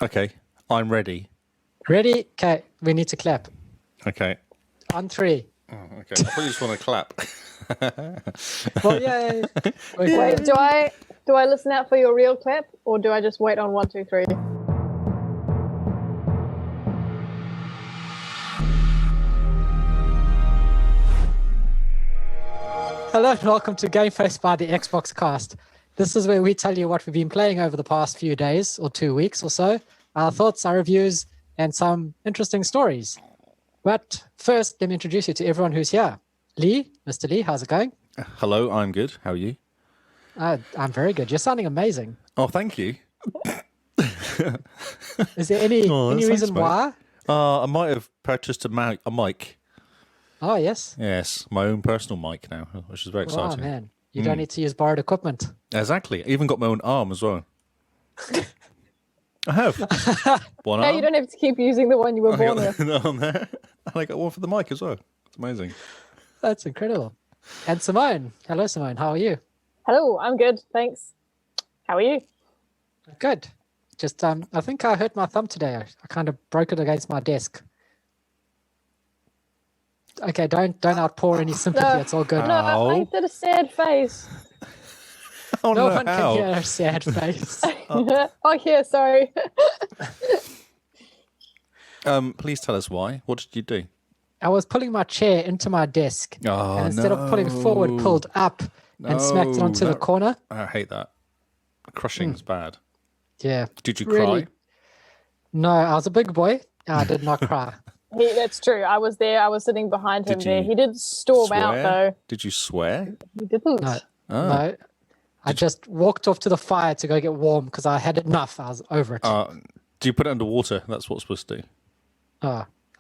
Okay, I'm ready. Ready? Okay, we need to clap. Okay. On 3. Oh, okay. I thought you just want to clap. Well, yay. Okay. Wait, do I listen out for your real clap, or do I just wait on 1, 2, 3? Hello and welcome to Game Face by the Xbox Cast. This is where we tell you what we've been playing over the past few days or 2 weeks or so, our thoughts, our reviews, and some interesting stories. But first, let me introduce you to everyone who's here. Lee, Mr. Lee, how's it going? Hello, I'm good. How are you? I'm very good. You're sounding amazing. Oh, thank you. Is there any reason why? I might have purchased a mic. Oh, yes. Yes, my own personal mic now, which is very exciting. Oh, man. You don't need to use borrowed equipment. Exactly. I even got my own arm as well. I have. One Hey, arm. you don't have to keep using the one you were I born got with. the arm there. And I got one for the mic as well. It's amazing. That's incredible. And Simone. Hello, Simone. How are you? Hello, I'm good, thanks. How are you? Good. Just, I think I hurt my thumb today. I kind of broke it against my desk. Okay, don't outpour any sympathy. No. It's all good. No, I did a sad face. Oh, No no, one how? can hear a sad face. Oh, yeah, sorry. Please tell us why. What did you do? I was pulling my chair into my desk, Oh, and instead of pulling forward, pulled up and smacked it onto the corner. I hate that. Crushing's bad. Yeah. Did you Really? cry? No, I was a big boy. I did not cry. That's true. I was there. I was sitting behind him Did there. you He did storm out, Swear? though. Did you swear? He didn't. No, Oh. no. I just walked off to the fire to go get warm because I had enough. I was over it. Do you put it underwater? That's what it's supposed to do.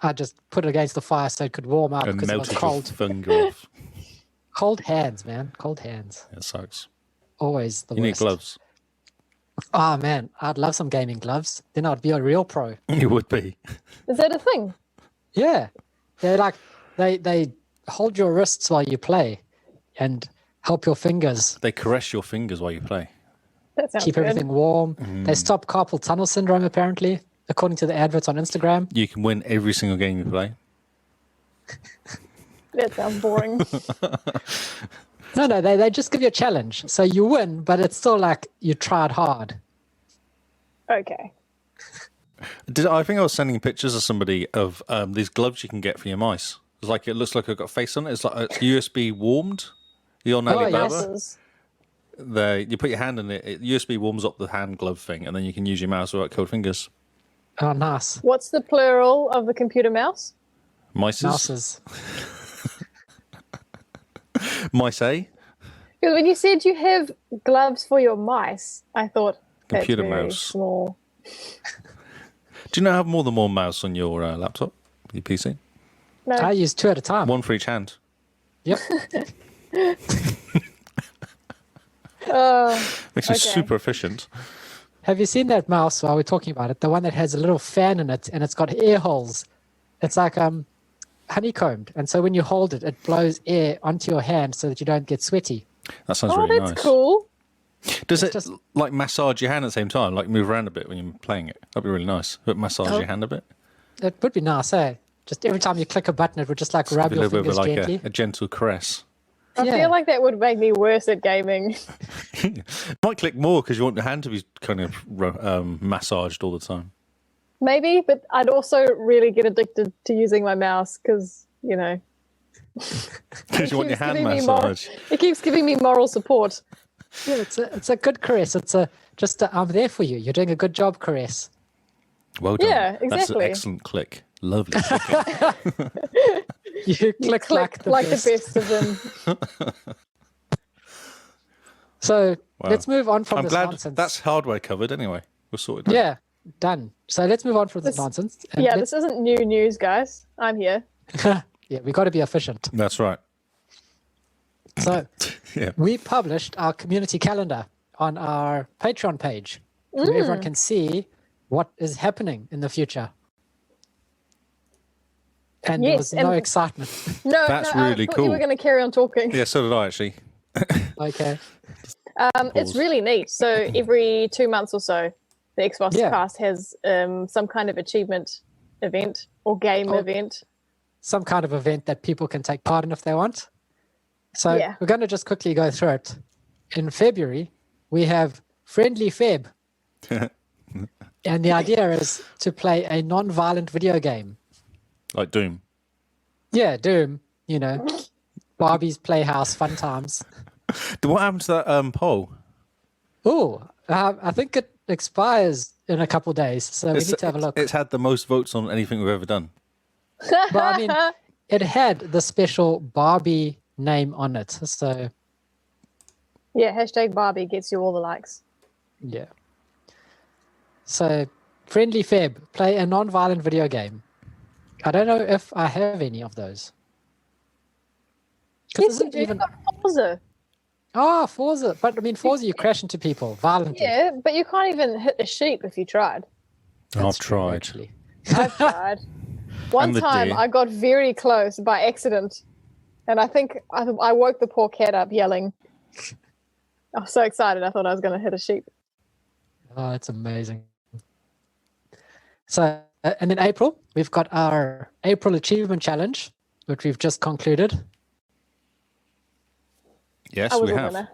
I just put it against the fire so it could warm up And because it was melted cold. your finger off. Cold hands, man. Cold hands. It sucks. Always the You need worst. gloves. Oh, man. I'd love some gaming gloves. Then I'd be a real pro. You would be. Is that a thing? Yeah. They're like, they hold your wrists while you play and help your fingers They caress your fingers while you play. That sounds keep good. everything warm. They stop carpal tunnel syndrome, apparently, according to the adverts on Instagram. You can win every single game you play. That sounds boring. No, they just give you a challenge. So you win, but it's still like you tried hard. Okay. I think I was sending pictures of somebody of these gloves you can get for your mice. It's like, it looks like I've got a face on it. It's like it's USB warmed. You're on Oh, Alibaba. Mouses. You put your hand in it. USB warms up the hand glove thing, and then you can use your mouse without cold fingers. Oh, nice. What's the plural of the computer mouse? Mices. Mouses. Mice, eh? Because when you said you have gloves for your mice, I thought Computer that's very mouse. small. Do you not have more than one mouse on your laptop, your PC? No. I use 2 at a time. One for each hand. Yep. Makes it Okay. super efficient. Have you seen that mouse while we're talking about it? The one that has a little fan in it and it's got air holes. It's like honeycombed. And so when you hold it, it blows air onto your hand so that you don't get sweaty. That sounds Oh, really that's nice. cool. Does it just- like massage your hand at the same time? Like move around a bit when you're playing it? That'd be really nice. But massage Oh. your hand a bit? It would be nice, eh? Just every time you click a button, it would just like rub A your little bit of fingers like gently. a gentle caress. I Yeah. feel like that would make me worse at gaming. Might click more because you want your hand to be kind of massaged all the time. Maybe, but I'd also really get addicted to using my mouse because, Because you want your hand giving me moral, massage. it keeps giving me moral support. Yeah, it's a good caress. It's just I'm there for you. You're doing a good job, caress. Well done. Yeah, That's an exactly. excellent click. Lovely clicking. You click like the best. of them. So Wow. let's move on from I'm this glad nonsense. that's hardware covered anyway. We're sorted. Yeah, done. So let's move on from this nonsense. And Yeah, this isn't new news, guys. I'm here. yeah, we got to be efficient. That's right. So Yeah. we published our community calendar on our Patreon page, where everyone can see what is happening in the future. And there Yes, was no and- excitement. No, That's no, really I thought you cool. were going to carry on talking. Yeah, so did I actually. Okay. It's Pause. really neat. So every 2 months or so, the Xbox Yeah. cast has some kind of achievement event or game event. Some kind of event that people can take part in if they want. So Yeah. we're going to just quickly go through it. In February, we have Friendly Feb. And the idea is to play a non-violent video game. Like Doom. Yeah, Doom, you know, Barbie's Playhouse, fun times. What happened to that poll? Oh, I think it expires in a couple of days, so we need to have a look. It's had the most votes on anything we've ever done. But I mean, it had the special Barbie name on it, so Yeah, hashtag Barbie gets you all the likes. yeah. So, Friendly Feb, play a non-violent video game. I don't know if I have any of those. 'Cause Yes, you isn't do. even Forza. Forza, but I mean Forza, you crash into people violently. Yeah, but you can't even hit a sheep if you tried. I've That's true, tried. actually. I've tried. One And the time deer. I got very close by accident, and I think I woke the poor cat up yelling. I was so excited, I thought I was going to hit a sheep. Oh, that's amazing. So, and in April, we've got our April Achievement Challenge, which we've just concluded. Yes, I was we a have. winner.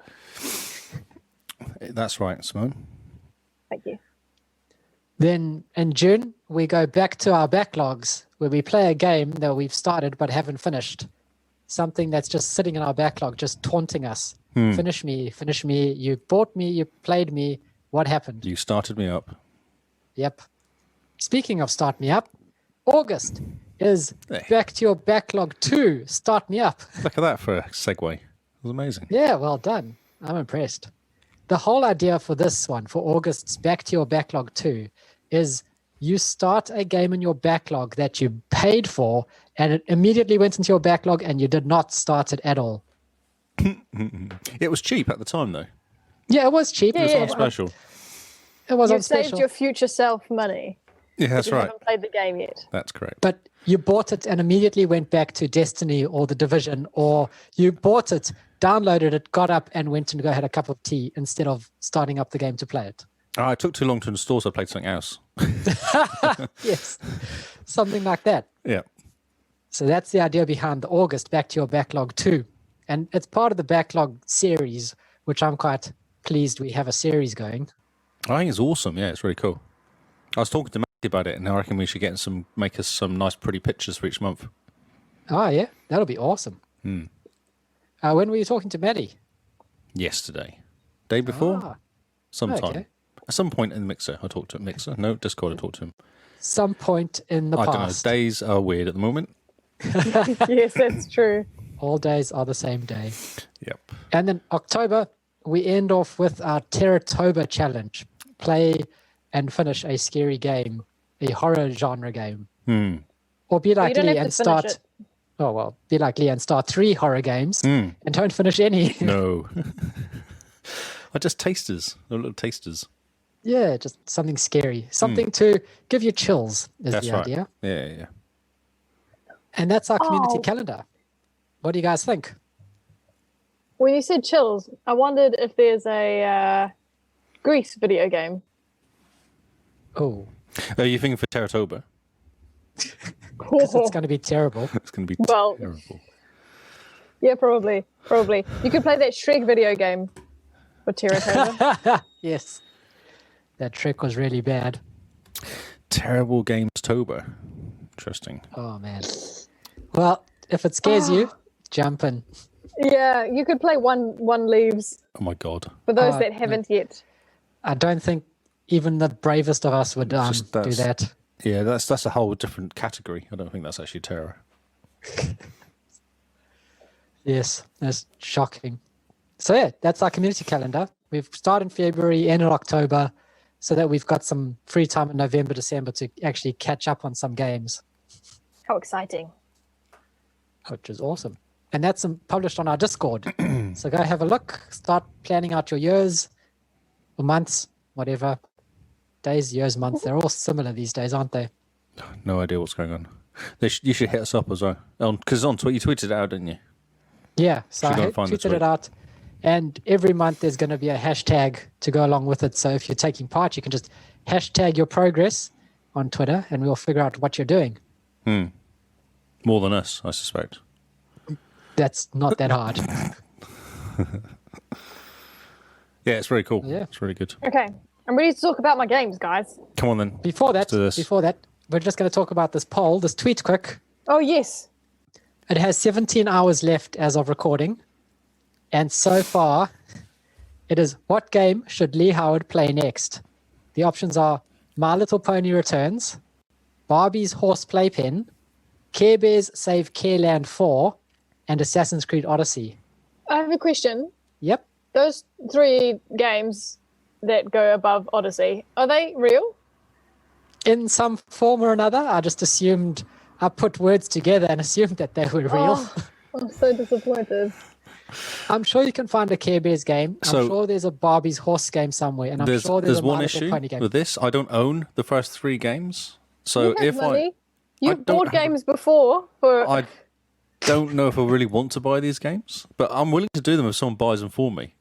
That's right, Simone. Thank you. Then in June, we go back to our backlogs where we play a game that we've started but haven't finished. Something that's just sitting in our backlog, just taunting us. Finish me, you bought me, you played me. What happened? You started me up. Yep. Speaking of Start Me Up, August is Hey. back to your backlog 2, Start Me Up. Look at that for a segue. It was amazing. Yeah, well done. I'm impressed. The whole idea for this one, for August's Back to Your Backlog 2, is you start a game in your backlog that you paid for and it immediately went into your backlog and you did not start it at all. It was cheap at the time, though. Yeah, it was cheap. Yeah, It was yeah. on Special. It was You've on saved special. your future self money. Yeah, that's You right. haven't played the game yet. That's correct. But you bought it and immediately went back to Destiny or The Division, or you bought it, downloaded it, got up and went and go had a cup of tea instead of starting up the game to play it. It took too long to install, so I played something else. Yes, something like that. Yeah. So that's the idea behind the August Back to Your Backlog 2. And it's part of the backlog series, which I'm quite pleased we have a series going. I think it's awesome. Yeah, it's really cool. I was talking to Matthew about it, and I reckon we should make us some nice, pretty pictures for each month. Oh, yeah, that'll be awesome. When were you talking to Maddie? Yesterday. Day before? Ah, Sometime. okay. At some point in the Mixer, I talked to him. Mixer? No, Discord, I talked to him. Some point in the I don't know. past. Days are weird at the moment. Yes, that's true. All days are the same day. Yep. And then October, we end off with our Terratober challenge. Play and finish a scary game, a horror genre game. Or be Well, like you don't Lee have and to finish start. it. Oh, well, be like Lee and start 3 horror games and don't finish any. No. I just tasters. They're little tasters. Yeah, just something scary. Something to give you chills is That's the right. idea. Yeah. And that's our community Oh. calendar. What do you guys think? When you said chills, I wondered if there's a Grease video game. Oh, Are you thinking for Terratober? because it's going to be terrible. It's going to be Well- terrible. Yeah, probably. You could play that Shrek video game for Terratober. Yes. That trick was really bad. Terrible Games Tober. Interesting. Oh, man. Well, if it scares you, jump in. Yeah, you could play one leaves Oh my god. for those Oh, that haven't yet. I don't think even the bravest of us would do that's- that. Yeah, that's a whole different category. I don't think that's actually terror. Yes, that's shocking. So yeah, that's our community calendar. We've started in February, end in October, so that we've got some free time in November, December to actually catch up on some games, How exciting. which is awesome. And that's published on our Discord. So go have a look, start planning out your years or months, whatever. Days, years, months. They're all similar these days, aren't they? No idea what's going on. You should hit us up as well. Because on Twitter, you tweeted it out, didn't you? Yeah, so Should go I and find the tweeted tweet. it out. And every month there's going to be a hashtag to go along with it. So if you're taking part, you can just hashtag your progress on Twitter, and we'll figure out what you're doing. More than us, I suspect. That's not that hard. Yeah, it's very cool. Yeah. It's really good. Okay, I'm ready to talk about my games, guys. Come on then. Before that, do this. we're just going to talk about this poll, this tweet quick. Oh, yes. It has 17 hours left as of recording. And so far, it is, what game should Lee Howard play next? The options are My Little Pony Returns, Barbie's Horse Playpen, Care Bears Save Careland 4, and Assassin's Creed Odyssey. I have a question. Yep. Those 3 games that go above Odyssey, are they real? In some form or another, I put words together and assumed that they were real. Oh, I'm so disappointed. I'm sure you can find a Care Bears game. I'm So- sure there's a Barbie's Horse game somewhere, and I'm sure there's a one My Little issue Pony game. with this. I don't own the first 3 games. So You have if money. I You've don't bought have- games before for... I don't know if I really want to buy these games, but I'm willing to do them if someone buys them for me.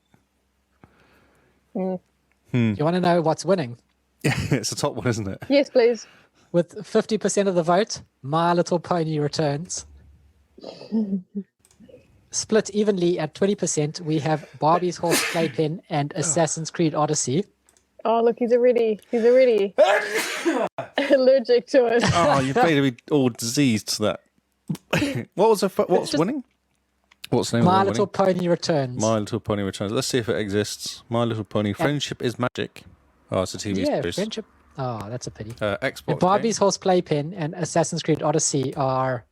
You want to know what's winning? It's the top one, isn't it? Yes, please. With 50% of the vote, My Little Pony Returns. Split evenly at 20%, we have Barbie's Horse Playpen and Assassin's Creed Odyssey. Oh, look, he's already allergic to it. Oh, you made me all diseased to that. What's winning? What's the name My of the Little winning? Pony Returns. My Little Pony Returns. Let's see if it exists. My Little Pony Friendship is Magic. Oh, it's a TV Yeah, series. friendship. Oh, that's a pity. Xbox. And Barbie's Horse Playpen and Assassin's Creed Odyssey are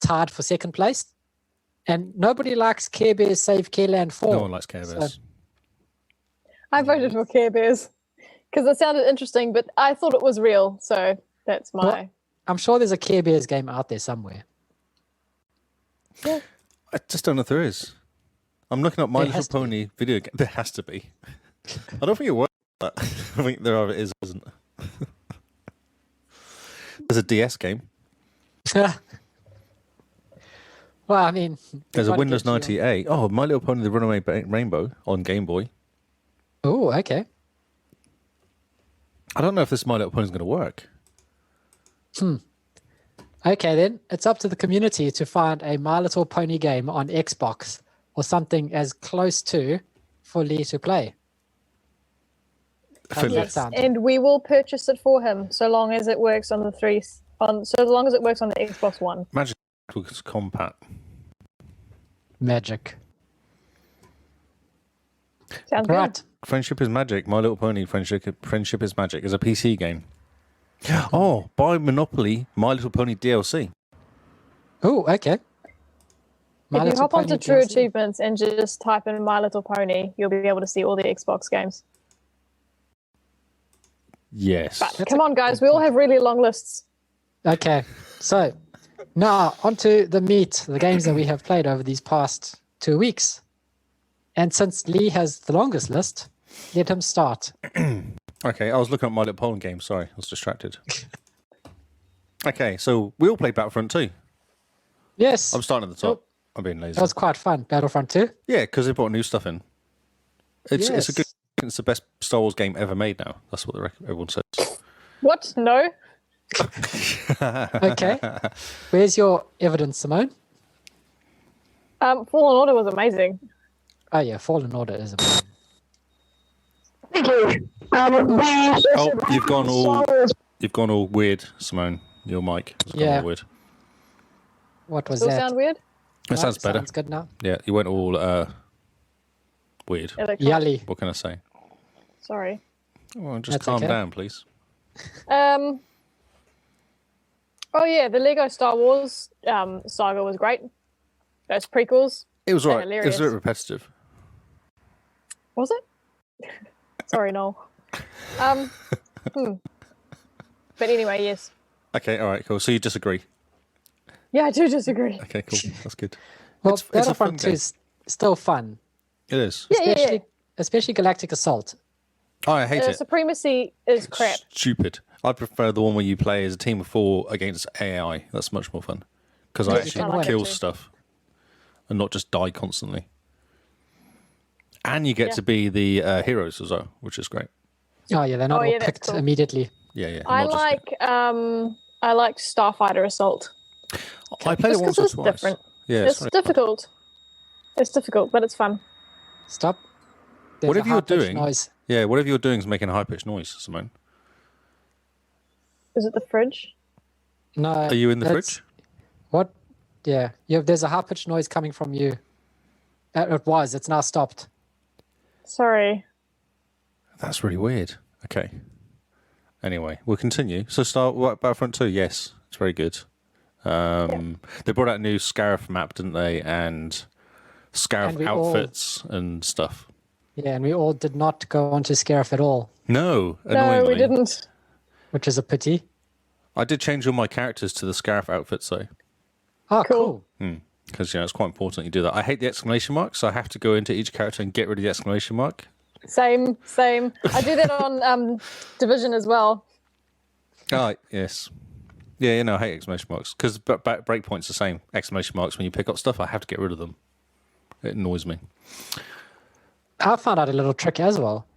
tied for second place. And nobody likes Care Bears Save Careland 4. No one likes Care Bears. I voted for Care Bears because it sounded interesting, but I thought it was real, so that's my... Well, I'm sure there's a Care Bears game out there somewhere. I just don't know if there is. I'm looking up My There Little has to be. Pony video game. There has to be. I don't think it works. But I think there either is or isn't. There's a DS game. Well, I mean... There's a gotta Windows get you on- 98. Oh, My Little Pony: The Runaway Rainbow on Game Boy. Oh, okay. I don't know if this My Little Pony is going to work. Okay, then. It's up to the community to find a My Little Pony game on Xbox or something as close to for Lee to play. For Yes. this. sound? And we will purchase it for him so long as it works on the so long as it works on the Xbox One. Magic was compact. Magic. Sounds good. Right. Friendship is Magic. My Little Pony Friendship is Magic is a PC game. Oh, buy Monopoly My Little Pony DLC. Oh, okay. My If you Little hop onto Pony True DLC. Achievements and just type in My Little Pony, you'll be able to see all the Xbox games. Yes. But come on, guys, we all have really long lists. Okay, so now onto the meat, the games that we have played over these past 2 weeks. And since Lee has the longest list, let him start. Okay, I was looking at My Little Pony game. Sorry, I was distracted. Okay, so we all played Battlefront 2. Yes, I'm starting at the top. I'm being lazy. that was quite fun. Battlefront 2. Yeah, because they brought new stuff in. It's a good. Yes. It's the best Star Wars game ever made. Now that's what everyone says. What? No? Okay, where's your evidence, Simone? Fallen Order was amazing. Oh yeah, Fallen Order is amazing. Thank you. Oh, you've gone all weird, Simone. Your mic has gone Yeah. all weird. What was Still that? sound weird? That sounds better. Sounds good now. Yeah, you went all weird. Electronic. Yali. What can I say? Sorry. Well, just That's calm okay. down, please. Oh yeah, the Lego Star Wars saga was great. Those prequels. It was They're alright. It was a bit hilarious. repetitive. Was it? Sorry, Noel. But anyway, yes. Okay, all right, cool. So you disagree? Yeah, I do disagree. Okay, cool. That's good. Well, It's a fun Battlefront 2 game. is still fun, It is. Yeah. especially Galactic Assault. Oh, I hate it. Supremacy is crap. Stupid. I prefer the one where you play as a team of 4 against AI. That's much more fun because I Yeah, actually I like it kill too. stuff and not just die constantly. And you get Yeah. to be the heroes as well, which is great. Oh yeah, they're not Oh, all yeah, that's picked cool. immediately. Yeah. I like Starfighter Assault. I played it Just once because or it's twice. different. Yeah, It's really fun. difficult. It's difficult, but it's fun. Stop. There's Whatever a you're high-pitched doing, noise. yeah, whatever you're doing is making a high pitched noise, Simone. Is it the fridge? No. Are you in the it's- fridge? What? Yeah. There's a high-pitched noise coming from you. It was. It's now stopped. Sorry. That's really weird. Okay. Anyway, we'll continue. So, Battlefront 2, yes, it's very good. They brought out a new Scarif map, didn't they? And Scarif And we outfits and stuff. Yeah, and we all did not go onto Scarif at all, No, No, annoyingly. we didn't. which is a pity. I did change all my characters to the Scarif outfits, though. Oh, Cool. cool. Because, it's quite important you do that. I hate the exclamation mark, so I have to go into each character and get rid of the exclamation mark. Same. I do that on Division as well. Ah, yes. Yeah, I hate exclamation marks. Because breakpoint's the same. Exclamation marks, when you pick up stuff, I have to get rid of them. It annoys me. I found out a little trick as well.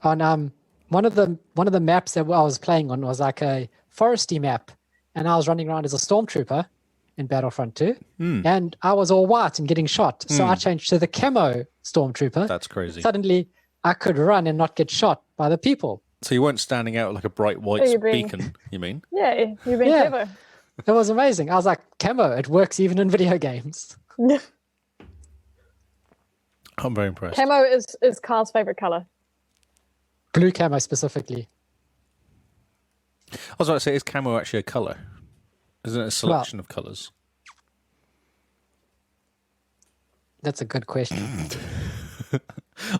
On one of the maps that I was playing on was like a foresty map, and I was running around as a stormtrooper in Battlefront 2, and I was all white and getting shot. So I changed to the camo stormtrooper. That's crazy. Suddenly, I could run and not get shot by the people. So you weren't standing out like a bright white Oh, you're being- beacon, you mean? Yeah, you've been Yeah. clever. It was amazing. I was like, camo, it works even in video games. I'm very impressed. Camo is Carl's favorite color. Blue camo specifically. I was about to say, is camo actually a colour? Isn't it a selection of colours? That's a good question.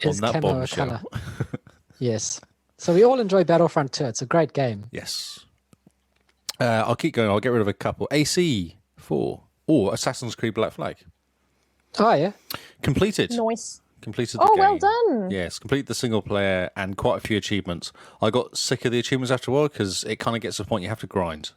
Is that camo a bombshell. color? Yes. So we all enjoy Battlefront 2. It's a great game. Yes. I'll keep going. I'll get rid of a couple. AC4. Oh, Assassin's Creed Black Flag. Oh, yeah. Completed. Nice. Completed the Oh, game. well done. Yes, completed the single player and quite a few achievements. I got sick of the achievements after a while because it kind of gets to the point you have to grind.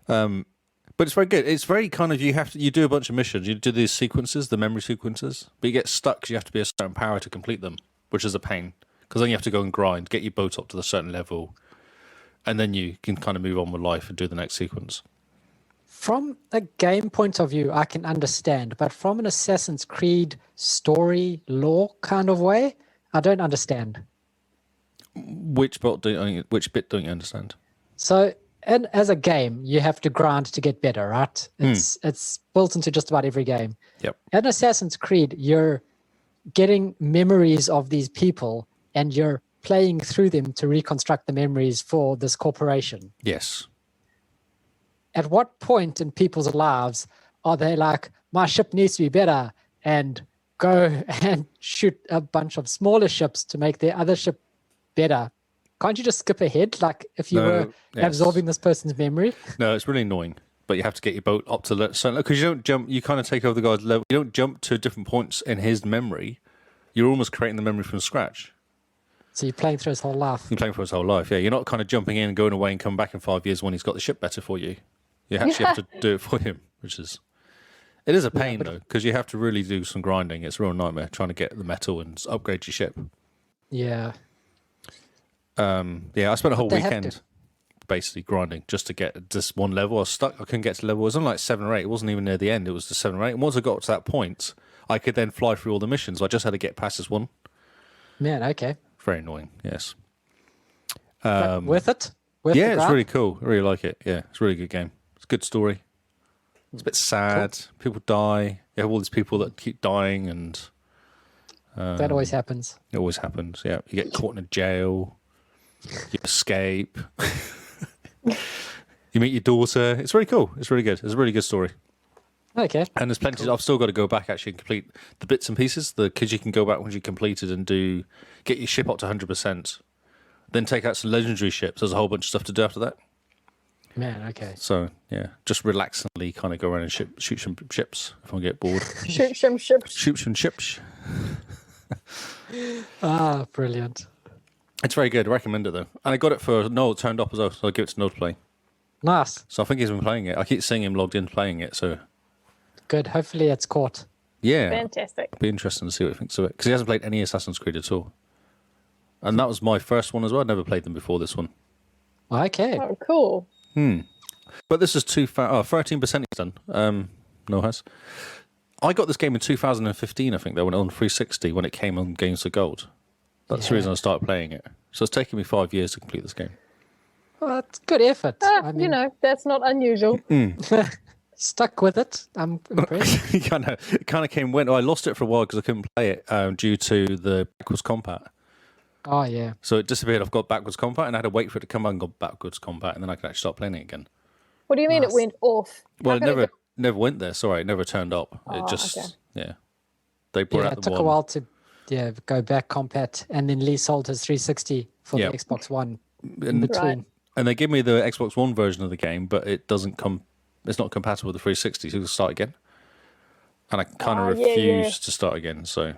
But it's very good. It's very kind of, you do a bunch of missions. You do these sequences, the memory sequences, but you get stuck because you have to be a certain power to complete them, which is a pain. Because then you have to go and grind, get your boat up to the certain level, and then you can kind of move on with life and do the next sequence. From a game point of view, I can understand, but from an Assassin's Creed story lore kind of way, I don't understand. Which bit don't you understand? So, and as a game, you have to grind to get better, right? It's built into just about every game. Yep. In Assassin's Creed, you're getting memories of these people and you're playing through them to reconstruct the memories for this corporation. Yes. At what point in people's lives are they like, my ship needs to be better, and go and shoot a bunch of smaller ships to make their other ship better? Can't you just skip ahead? Like if you No, were yes. absorbing this person's memory? No, it's really annoying. But you have to get your boat up to certain, because you don't jump. You kind of take over the guy's level. You don't jump to different points in his memory. You're almost creating the memory from scratch. So you're playing through his whole life. You're playing for his whole life. Yeah, you're not kind of jumping in and going away and coming back in 5 years when he's got the ship better for you. You actually have to do it for him, it is a pain though, because you have to really do some grinding. It's a real nightmare trying to get the metal and upgrade your ship. Yeah. Yeah, I spent a whole They have weekend basically grinding just to get this one level. I was stuck. I couldn't get to level. It was only like 7 or 8. It wasn't even near the end. It was just 7 or 8. And once I got to that point, I could then fly through all the missions. I just had to get past this one. Man, okay. Very annoying. Yes. But worth it? Worth Yeah, the it's grind? really cool. I really like it. Yeah, it's a really good game. It's a good story. It's a bit sad. People die. You have all these people that keep dying, and That always happens. it always happens. Yeah, you get caught in a jail. You escape. You meet your daughter. It's really cool. It's really good. It's a really good story. Okay. And there's plenty. I've still got to go back actually and complete the bits and pieces. Because you can go back once you completed and get your ship up to 100%. Then take out some legendary ships. There's a whole bunch of stuff to do after that. Man, okay. So yeah, just relaxingly kind of go around and shoot some ships if I get bored. Shoot some ships. Shoot some ships. Ah, brilliant. It's very good. I recommend it though. And I got it for Noel turned up as well, so I'll give it to Noel to play. Nice. So I think he's been playing it. I keep seeing him logged in playing it. So Good. Hopefully it's caught. yeah, Fantastic. it'll be interesting to see what he thinks of it because he hasn't played any Assassin's Creed at all. And that was my first one as well. I'd never played them before this one. Okay. Oh, cool. But this is 13% he's done. No has. I got this game in 2015, I think, though, when on 360, when it came on Games for Gold. That's the reason I started playing it. So it's taken me 5 years to complete this game. Well, that's good effort. I mean, You know, that's not unusual. stuck with it. I'm impressed. It kind of went. I lost it for a while because I couldn't play it due to the backwards compat. Oh, yeah. So it disappeared. I've got backwards compat, and I had to wait for it to come on and got backwards compat, and then I could actually start playing it again. What do you mean Nice. it went off? Well, How it could never went there. Sorry, it never turned up. Oh, It just okay. They brought Yeah, out it the took one. a while to go back compat, and then Lee sold his 360 for Yeah. the Xbox One in And, between. and they give me the Xbox One version of the game, but it doesn't come. It's not compatible with the 360, so you can start again. And I kind of yeah, yeah. refuse to start again. So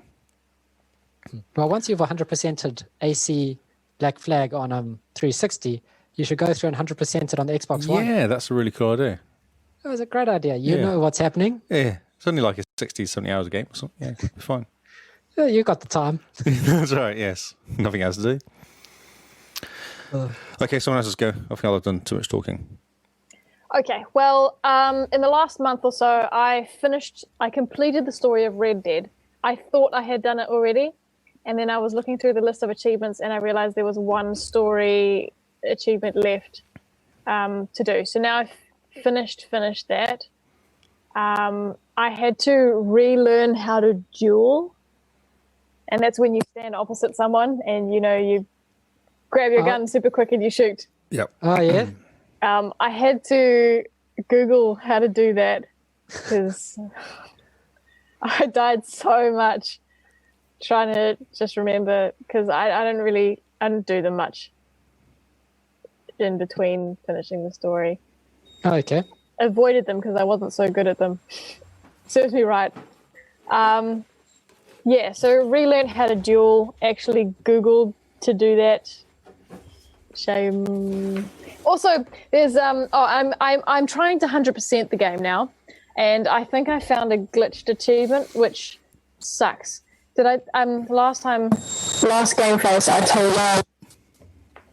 Well, once you've 100%ed AC Black Flag on 360, you should go through and 100% it on the Xbox One. yeah, that's a really cool idea. That was a great idea. You Yeah. know what's happening. Yeah, it's only like a 60, 70 hours a game or something. Yeah, it'll be fine. Yeah, you got the time. That's right. Yes, nothing else to do. Okay, someone else has go. I think I've done too much talking. Okay, well, in the last month or so, I completed the story of Red Dead. I thought I had done it already, and then I was looking through the list of achievements, and I realized there was one story achievement left to do. So now I've finished that. I had to relearn how to duel, and that's when you stand opposite someone, and you grab your gun super quick and you shoot. Yep. Oh, yeah? I had to Google how to do that because I died so much trying to just remember, because I didn't do them much in between finishing the story. Oh, okay. Avoided them because I wasn't so good at them. Serves me right. Yeah, so relearned how to duel, actually Googled to do that. Shame. Also, there's I'm trying to 100% the game now, and I think I found a glitched achievement, which sucks. Did I last game face I told you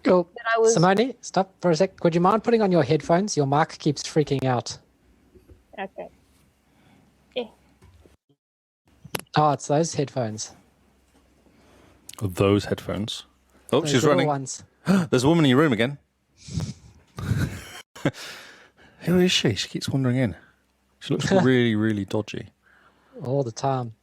Oh, that I was Simone, stop for a sec. Would you mind putting on your headphones? Your mic keeps freaking out. okay. Oh, it's those headphones. Those headphones. Oh, Those she's little running. ones. There's a woman in your room again. Who is she? She keeps wandering in. She looks really, really dodgy. All the time.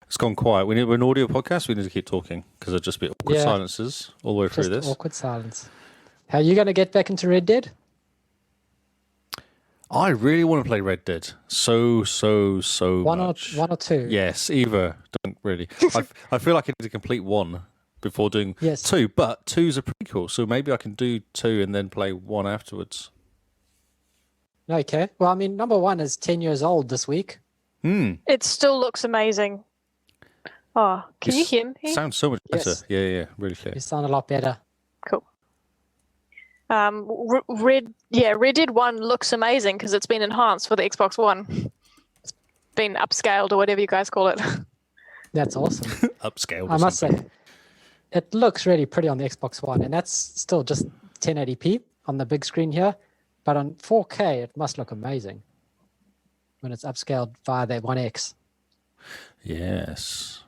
It's gone quiet. We're an audio podcast. We need to keep talking because there'll just be awkward Yeah. silences all the way through Just this. awkward silence. How are you going to get back into Red Dead? I really want to play Red Dead. So One much. or two? Yes, either. Don't really. I feel like I need to complete one before doing Yes. two, but two's a prequel, so maybe I can do two and then play one afterwards. Okay. Well, I mean, number one is 10 years old this week. It still looks amazing. Oh, can you hear me? Sounds so much better. Yes. Yeah, really clear. You sound a lot better. Cool. Red Dead 1 looks amazing because it's been enhanced for the Xbox One. It's been upscaled or whatever you guys call it. That's awesome. Upscaled. I must say, it looks really pretty on the Xbox One, and that's still just 1080p on the big screen here. But on 4K, it must look amazing when it's upscaled via the 1X. Yes.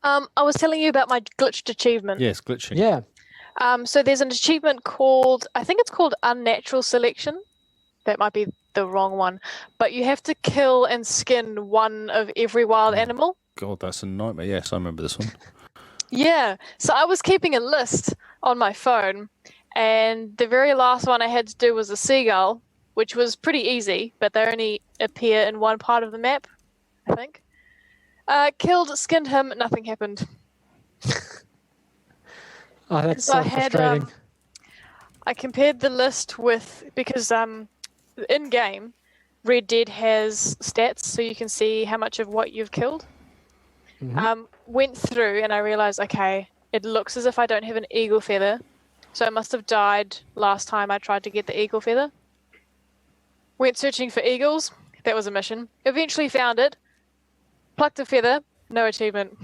I was telling you about my glitched achievement. Yes, glitching. Yeah. So there's an achievement called, I think it's called Unnatural Selection. That might be the wrong one. But you have to kill and skin one of every wild animal. God, that's a nightmare. Yes, I remember this one. Yeah. So I was keeping a list on my phone, and the very last one I had to do was a seagull, which was pretty easy, but they only appear in one part of the map, I think. Killed, skinned him, nothing happened. Oh, that's So so I had, frustrating. I compared the list with, because in game, Red Dead has stats, so you can see how much of what you've killed. Went through and I realized, okay, it looks as if I don't have an eagle feather, so I must have died last time I tried to get the eagle feather. Went searching for eagles, That was a mission. Eventually found it. Plucked a feather. No achievement.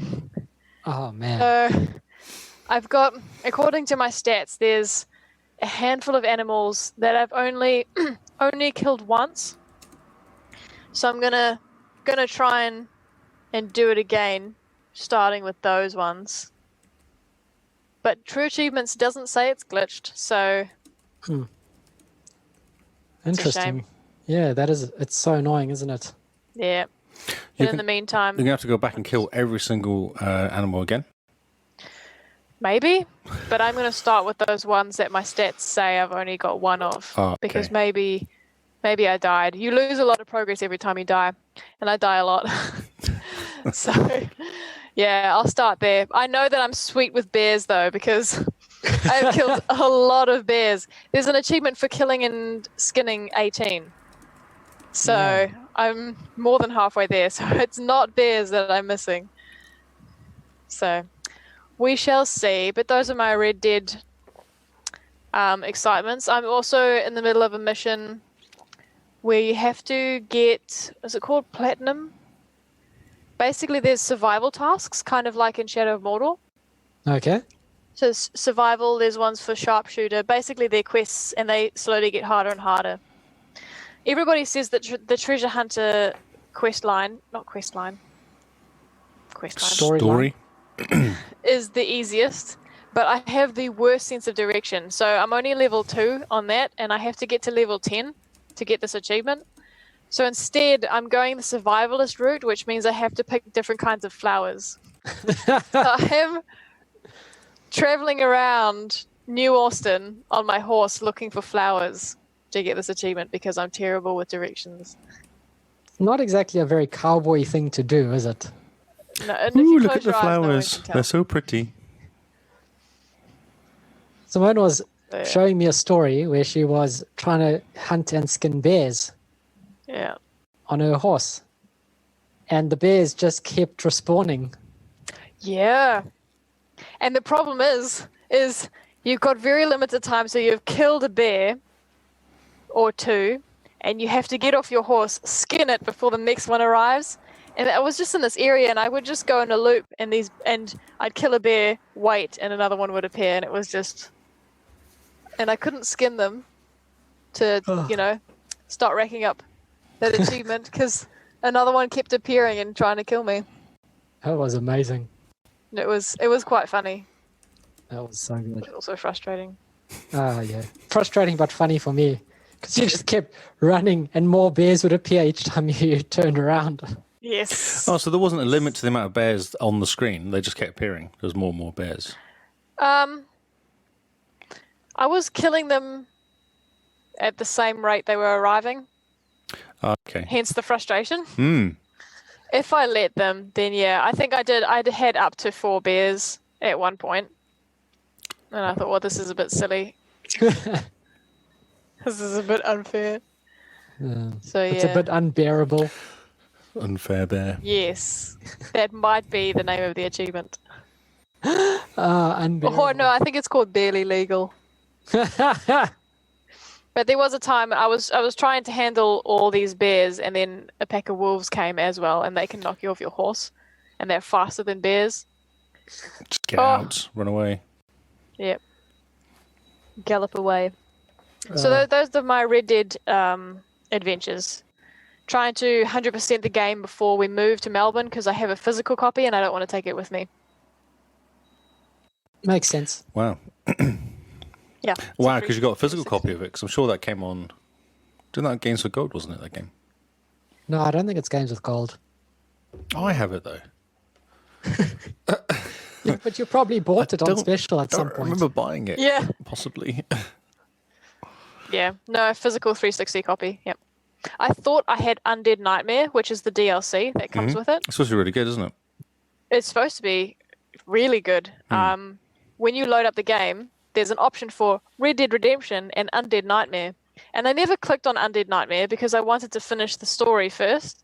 Oh man. I've got, according to my stats, there's a handful of animals that I've only killed once. So I'm gonna try and do it again, starting with those ones. But True Achievements doesn't say it's glitched, so Interesting. shame. Yeah, it's so annoying, isn't it? yeah. You And in the meantime, You're going to have to go back and kill every single animal again. maybe, but I'm gonna start with those ones that my stats say I've only got one of, Oh, okay. because maybe I died. You lose a lot of progress every time you die, and I die a lot. So, yeah, I'll start there. I know that I'm sweet with bears though, because I've killed a lot of bears. There's an achievement for killing and skinning 18. So Yeah. I'm more than halfway there. So it's not bears that I'm missing. So we shall see. But those are my Red Dead excitements. I'm also in the middle of a mission where you have to get, is it called Platinum? Basically, there's survival tasks, kind of like in Shadow of Mordor. Okay. So survival, there's ones for sharpshooter. Basically, they're quests, and they slowly get harder and harder. Everybody says that the treasure hunter questline Story. is the easiest, but I have the worst sense of direction. So I'm only level 2 on that, and I have to get to level 10 to get this achievement. So instead, I'm going the survivalist route, which means I have to pick different kinds of flowers. So I am traveling around New Austin on my horse looking for flowers to get this achievement because I'm terrible with directions. Not exactly a very cowboy thing to do, is it? No, and if Ooh, you look close at the your eyes, no one flowers. can tell. They're so pretty. Simone was Yeah. showing me a story where she was trying to hunt and skin bears Yeah. on her horse. And the bears just kept respawning. Yeah. And the problem is you've got very limited time, so you've killed a bear or two, and you have to get off your horse, skin it before the next one arrives. And I was just in this area, and I would just go in a loop, and I'd kill a bear, wait, and another one would appear, and it was just, and I couldn't skin them to, start racking up that achievement because another one kept appearing and trying to kill me. That was amazing. It was quite funny, That was so good. but also frustrating. Ah, yeah. Frustrating but funny for me. Because you just kept running and more bears would appear each time you turned around. Yes. Oh, so there wasn't a limit to the amount of bears on the screen. They just kept appearing. There was more and more bears. I was killing them at the same rate they were arriving, Okay. hence the frustration. Hmm. If I let them, then yeah, I think I did. I had up to 4 bears at one point. And I thought, well, this is a bit silly. This is a bit unfair. So yeah. It's a bit unbearable. Unfair bear. Yes. That might be the name of the achievement. Unbearable. Oh, no, I think it's called Barely Legal. But there was a time I was trying to handle all these bears, and then a pack of wolves came as well, and they can knock you off your horse, and they're faster than bears. Just get Oh. out. Run away. Yep. Gallop away. So those are my Red Dead adventures. Trying to 100% the game before we move to Melbourne because I have a physical copy and I don't want to take it with me. Makes sense. Wow. Yeah. Wow, because you got a physical copy of it. Because I'm sure that came on. Didn't that Games for Gold, wasn't it, that game? No, I don't think it's games with gold. Oh, I have it, though. Yeah, but you probably bought it on special at I some don't point. remember buying it. Yeah. Possibly. Yeah. No, physical 360 copy. Yep. I thought I had Undead Nightmare, which is the DLC that comes with it. It's supposed to be really good, isn't it? It's supposed to be really good. When you load up the game, there's an option for Red Dead Redemption and Undead Nightmare. And I never clicked on Undead Nightmare because I wanted to finish the story first.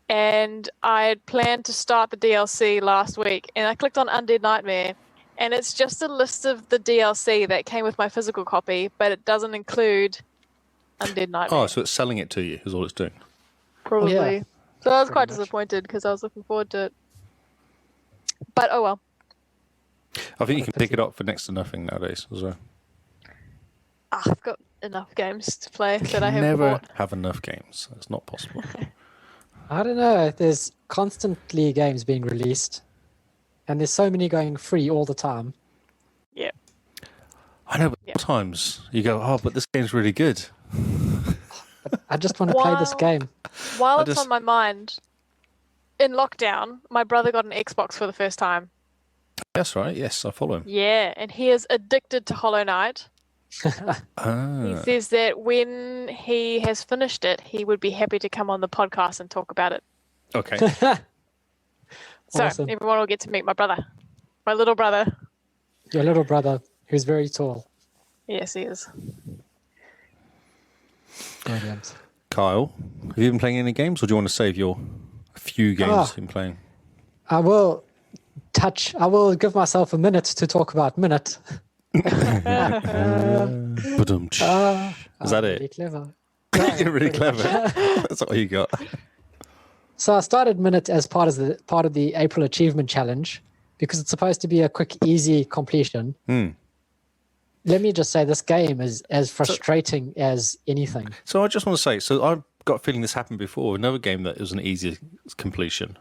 And I had planned to start the DLC last week. And I clicked on Undead Nightmare. And it's just a list of the DLC that came with my physical copy, but it doesn't include Undead Nightmare. Oh, so it's selling it to you, is all it's doing. probably. Yeah, So I was quite pretty much. disappointed because I was looking forward to it. But oh well. I think you What a can pick pity. it up for next to nothing nowadays as well. I've got enough games to play that I have Never bought. have enough games. It's not possible. I don't know. There's constantly games being released, and there's so many going free all the time. Yeah. I know, but Yeah. sometimes you go, oh, but this game's really good. I just want to play this Wow. game. While I it's just- on my mind, in lockdown, my brother got an Xbox for the first time. That's right. Yes, I follow him. Yeah, and he is addicted to Hollow Knight. He Ah, says that when he has finished it, he would be happy to come on the podcast and talk about it. okay. So Awesome. everyone will get to meet my brother, my little brother. Your little brother, who's very tall. Yes, he is. Brilliant. Kyle, have you been playing any games, or do you want to save your few games you've been playing? I will give myself a minute to talk about Minit. Ba-dum-tsh. Is that Really it? clever. You're really clever. That's all you got. So I started Minit as part of the April Achievement Challenge because it's supposed to be a quick, easy completion. Let me just say this game is as frustrating as anything. So I just want to say, so I've got a feeling this happened before. Another game that was an easy completion.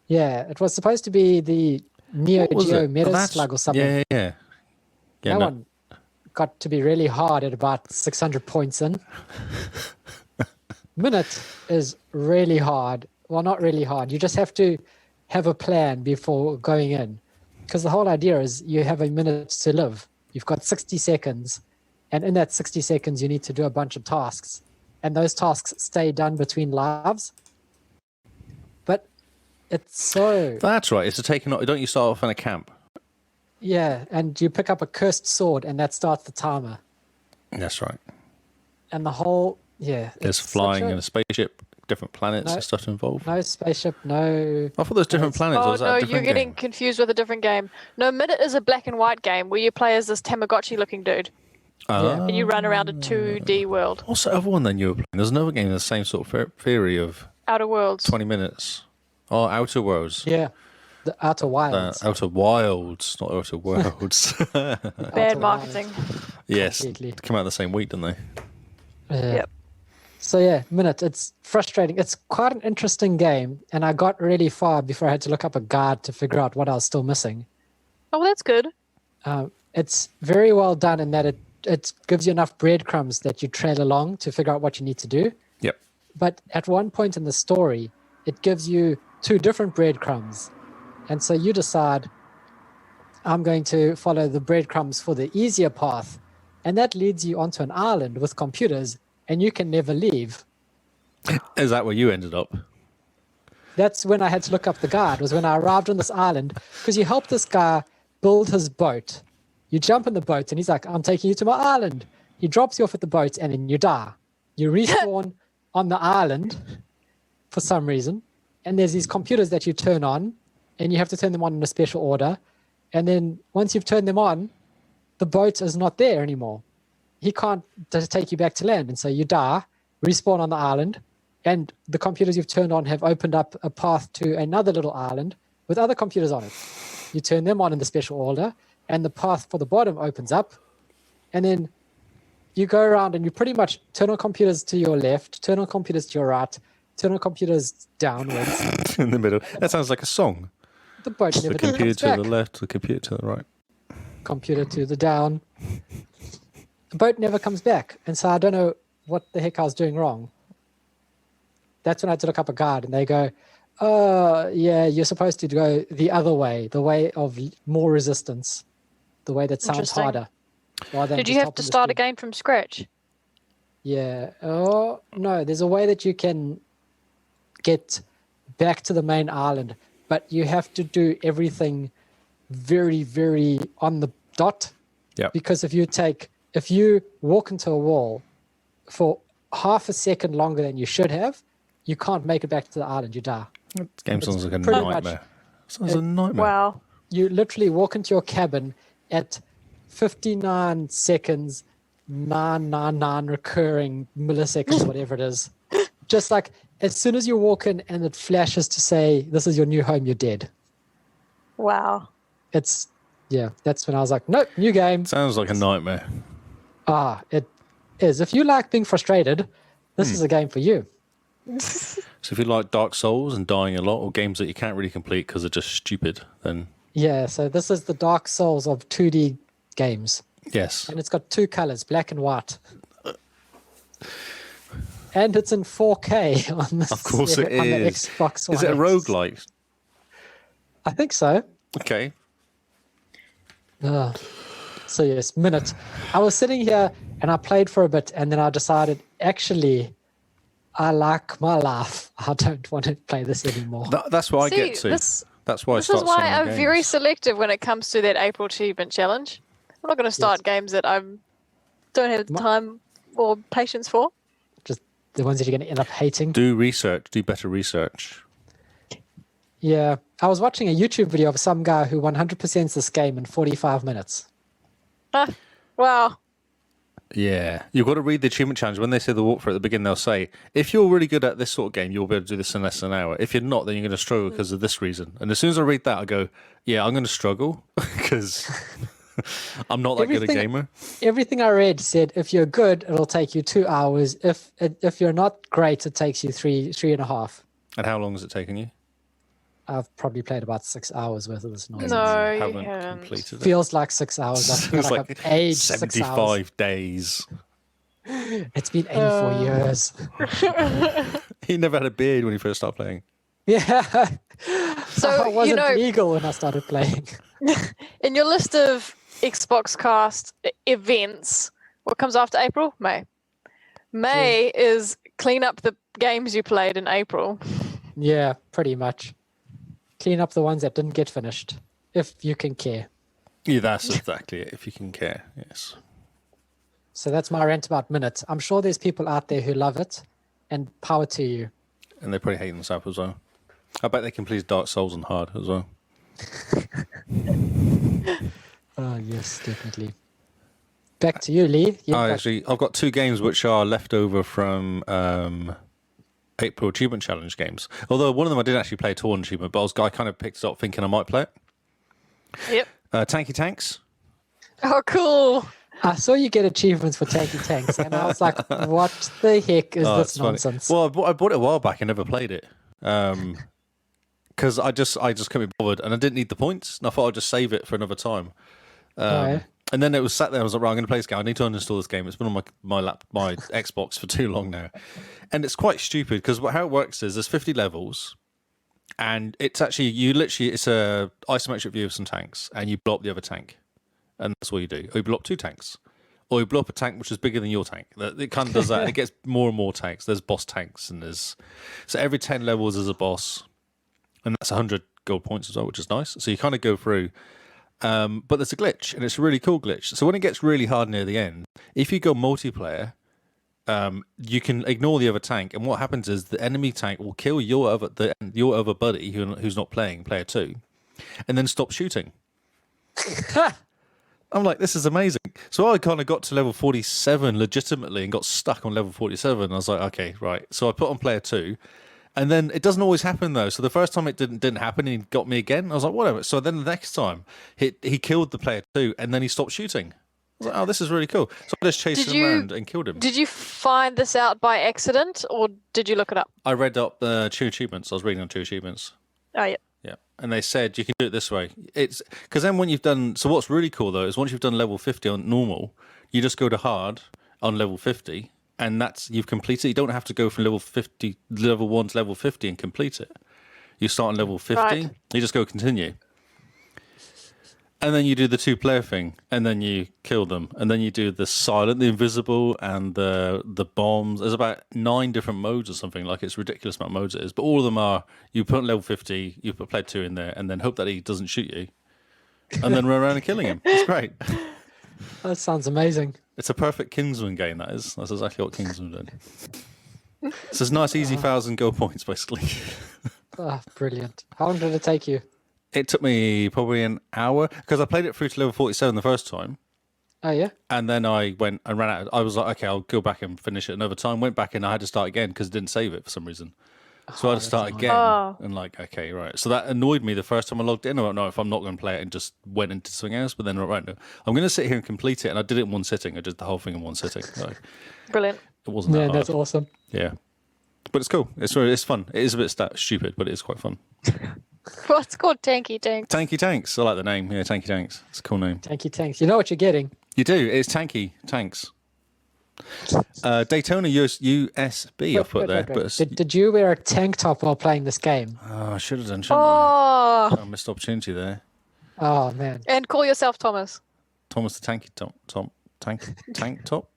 Yeah, it was supposed to be the Neo What was Geo it? Meta That's- Slug or something. Yeah. That one got to be really hard at about 600 points in. Minute is really hard. Well, not really hard. You just have to have a plan before going in. Because the whole idea is you have a minute to live. You've got 60 seconds. And in that 60 seconds, you need to do a bunch of tasks. And those tasks stay done between lives. But it's so... That's right. It's a taking. Don't you start off in a camp? Yeah, and you pick up a cursed sword, and that starts the timer. That's right. And the whole... Yeah. There's it's flying such in a spaceship, different planets No. and stuff involved. No spaceship, no... I thought there was different planets. or Oh was that no, a you're different getting game? confused with a different game. No, Minute is a black and white game where you play as this Tamagotchi-looking dude Ah. and you run around a 2D world. What's the other one then you were playing? There's another game in the same sort of theory of Outer Worlds. 20 minutes. Oh, Outer Worlds. Yeah. The Outer Wilds. Outer Wilds, not Outer Worlds. Bad Outer marketing. Yes. Completely. They came out the same week, didn't they? Yeah. Yep. So yeah, Minute, it's frustrating. It's quite an interesting game, and I got really far before I had to look up a guide to figure out what I was still missing. Oh, well, that's good. It's very well done in that it gives you enough breadcrumbs that you trail along to figure out what you need to do. Yep. But at one point in the story, it gives you 2 different breadcrumbs. And so you decide, I'm going to follow the breadcrumbs for the easier path. And that leads you onto an island with computers, and you can never leave. Is that where you ended up? That's when I had to look up the guide, was when I arrived on this island, because you help this guy build his boat. You jump in the boat, and he's like, I'm taking you to my island. He drops you off at the boat, and then you die. You respawn on the island for some reason, and there's these computers that you turn on, and you have to turn them on in a special order. And then once you've turned them on, the boat is not there anymore. He can't just take you back to land, and so you die, respawn on the island, and the computers you've turned on have opened up a path to another little island with other computers on it. You turn them on in the special order, and the path for the bottom opens up, and then you go around and you pretty much turn on computers to your left, turn on computers to your right, turn on computers downwards. In the middle. That sounds like a song. The boat The never computer comes to back. the left, the computer to the right. Computer to the down. The boat never comes back, and so I don't know what the heck I was doing wrong. That's when I had to look up a guide, and they go, "Oh, yeah, you're supposed to go the other way, the way of more resistance, the way that sounds Interesting. harder." rather than Did you just have hopping to the start stream. again from scratch? Yeah. Oh, no, there's a way that you can get back to the main island, but you have to do everything very, very on the dot. Yeah. Because if you walk into a wall for half a second longer than you should have, you can't make it back to the island. You die. This game sounds like a pretty much- nightmare. Sounds like a nightmare. Wow. You literally walk into your cabin at 59 seconds, 999 recurring milliseconds, whatever it is. Just like as soon as you walk in and it flashes to say, this is your new home, you're dead. Wow. It's, yeah, that's when I was like, nope, new game. Sounds like a nightmare. It is. If you like being frustrated, this is a game for you. So if you like Dark Souls and dying a lot, or games that you can't really complete because they're just stupid, then Yeah, so this is the Dark Souls of 2D games. yes. And it's got 2 colors, black and white. And it's in 4K on this. Of course it on the is. Xbox One Is it a X. roguelike? I think so. Okay. So yes, Minute. I was sitting here and I played for a bit and then I decided, actually, I like my life. I don't want to play this anymore. That's what I See, get to. That's why This I is start why some of I'm the very games. selective when it comes to that April achievement challenge. I'm not going to start games that I don't have the time or patience for. Just the ones that you're going to end up hating. Do research. Do better research. Yeah. I was watching a YouTube video of some guy who 100%s this game in 45 minutes. Wow. Yeah, you've got to read the achievement challenge. When they say the walkthrough at the beginning, they'll say, if you're really good at this sort of game, you'll be able to do this in less than an hour. If you're not, then you're going to struggle because of this reason. And as soon as I read that, I go, yeah, I'm going to struggle because I'm not that good a gamer. Everything I read said if you're good, it'll take you 2 hours. If you're not great, it takes you three and a half. And how long has it taken you? I've probably played about 6 hours worth of this nonsense. No, you haven't haven't. completed it. Feels like 6 hours. I feel It's like I've aged 6 hours. 75 days. It's been 84 years. He never had a beard when he first started playing. Yeah. So, I you wasn't know, legal when I started playing. in your list of Xbox Cast events, what comes after April? May. May is clean up the games you played in April. Yeah, pretty much. Clean up the ones that didn't get finished, if you can care. Yeah, that's exactly it, if you can care, yes. So that's my rant about Minute. I'm sure there's people out there who love it, and power to you. And they probably hate themselves as well. I bet they can please Dark Souls and hard as well. Oh, yes, definitely. Back to you, Lee. I've got 2 games which are left over from April Achievement Challenge games. Although one of them I didn't actually play at all in Achievement, but I kind of picked it up thinking I might play it. Yep. Tanky Tanks. Oh, cool. I saw you get achievements for Tanky Tanks, and I was like, what the heck is this It's funny. nonsense? Well, I bought it a while back and never played it. Because I just couldn't be bothered, and I didn't need the points, and I thought I'd just save it for another time. And then it was sat there. I was like, right, I'm going to play this game. I need to uninstall this game. It's been on my Xbox for too long now, and it's quite stupid because how it works is there's 50 levels, and it's actually it's a isometric view of some tanks, and you blow up the other tank, and that's what you do. Or you blow up 2 tanks, or you blow up a tank which is bigger than your tank. It kind of does that, and it gets more and more tanks. There's boss tanks, and so every 10 levels is a boss, and that's 100 gold points as well, which is nice. So you kind of go through. But there's a glitch, and it's a really cool glitch. So when it gets really hard near the end, if you go multiplayer, you can ignore the other tank, and what happens is the enemy tank will kill your other buddy who's not playing, player 2, and then stop shooting. I'm like, this is amazing. So I kind of got to level 47 legitimately and got stuck on level 47. I was like, okay, right. So I put on player 2. And then it doesn't always happen though. So the first time it didn't happen, and he got me again. I was like, whatever. So then the next time, he killed the player 2, and then he stopped shooting. I was like, oh, this is really cool. So I just chased him around and killed him. Did you find this out by accident, or did you look it up? I read up the 2 achievements. I was reading on 2 achievements. Oh, yeah. Yeah, and they said you can do it this way. It's because then when you've done. So what's really cool though is once you've done level 50 on normal, you just go to hard on level 50. And you've completed it. You don't have to go from level 1 to level 50 and complete it. You start on level 50, Right. You just go continue. And then you do the 2-player thing, and then you kill them. And then you do the silent, the invisible, and the bombs. There's about 9 different modes or something. Like, it's ridiculous amount of modes it is. But all of them are, you put level 50, you put player 2 in there, and then hope that he doesn't shoot you. And then run around and killing him. It's great. That sounds amazing. It's a perfect Kingsman game, that is. That's exactly what Kingsman did. So it's nice, easy 1,000 gold points, basically. Oh, brilliant. How long did it take you? It took me probably an hour, because I played it through to level 47 the first time. Oh, yeah? And then I went and ran out. I was like, okay, I'll go back and finish it another time. Went back and I had to start again because it didn't save it for some reason. So I had to start that's again. Oh. And like, okay, right. So that annoyed me the first time I logged in. I don't know if I'm not going to play it and just went into something else. But then, right, no, I'm going to sit here and complete it. And I did it in one sitting. I did the whole thing in one sitting. Like, Brilliant. it wasn't that Yeah, hard. that's awesome. Yeah. But it's cool. It's fun. It is a bit stupid, but it is quite fun. What's called Tanky Tank? Tanky Tanks. I like the name. Yeah, Tanky Tanks. It's a cool name. Tanky tanks. You know what you're getting. You do. It's Tanky Tanks. Daytona USB. I've put there. Wait. But it's, Did you wear a tank top while playing this game? I should have done, shouldn't I? Oh, I missed opportunity there. Oh man. and call yourself Thomas. Thomas the Tanky Tank Top.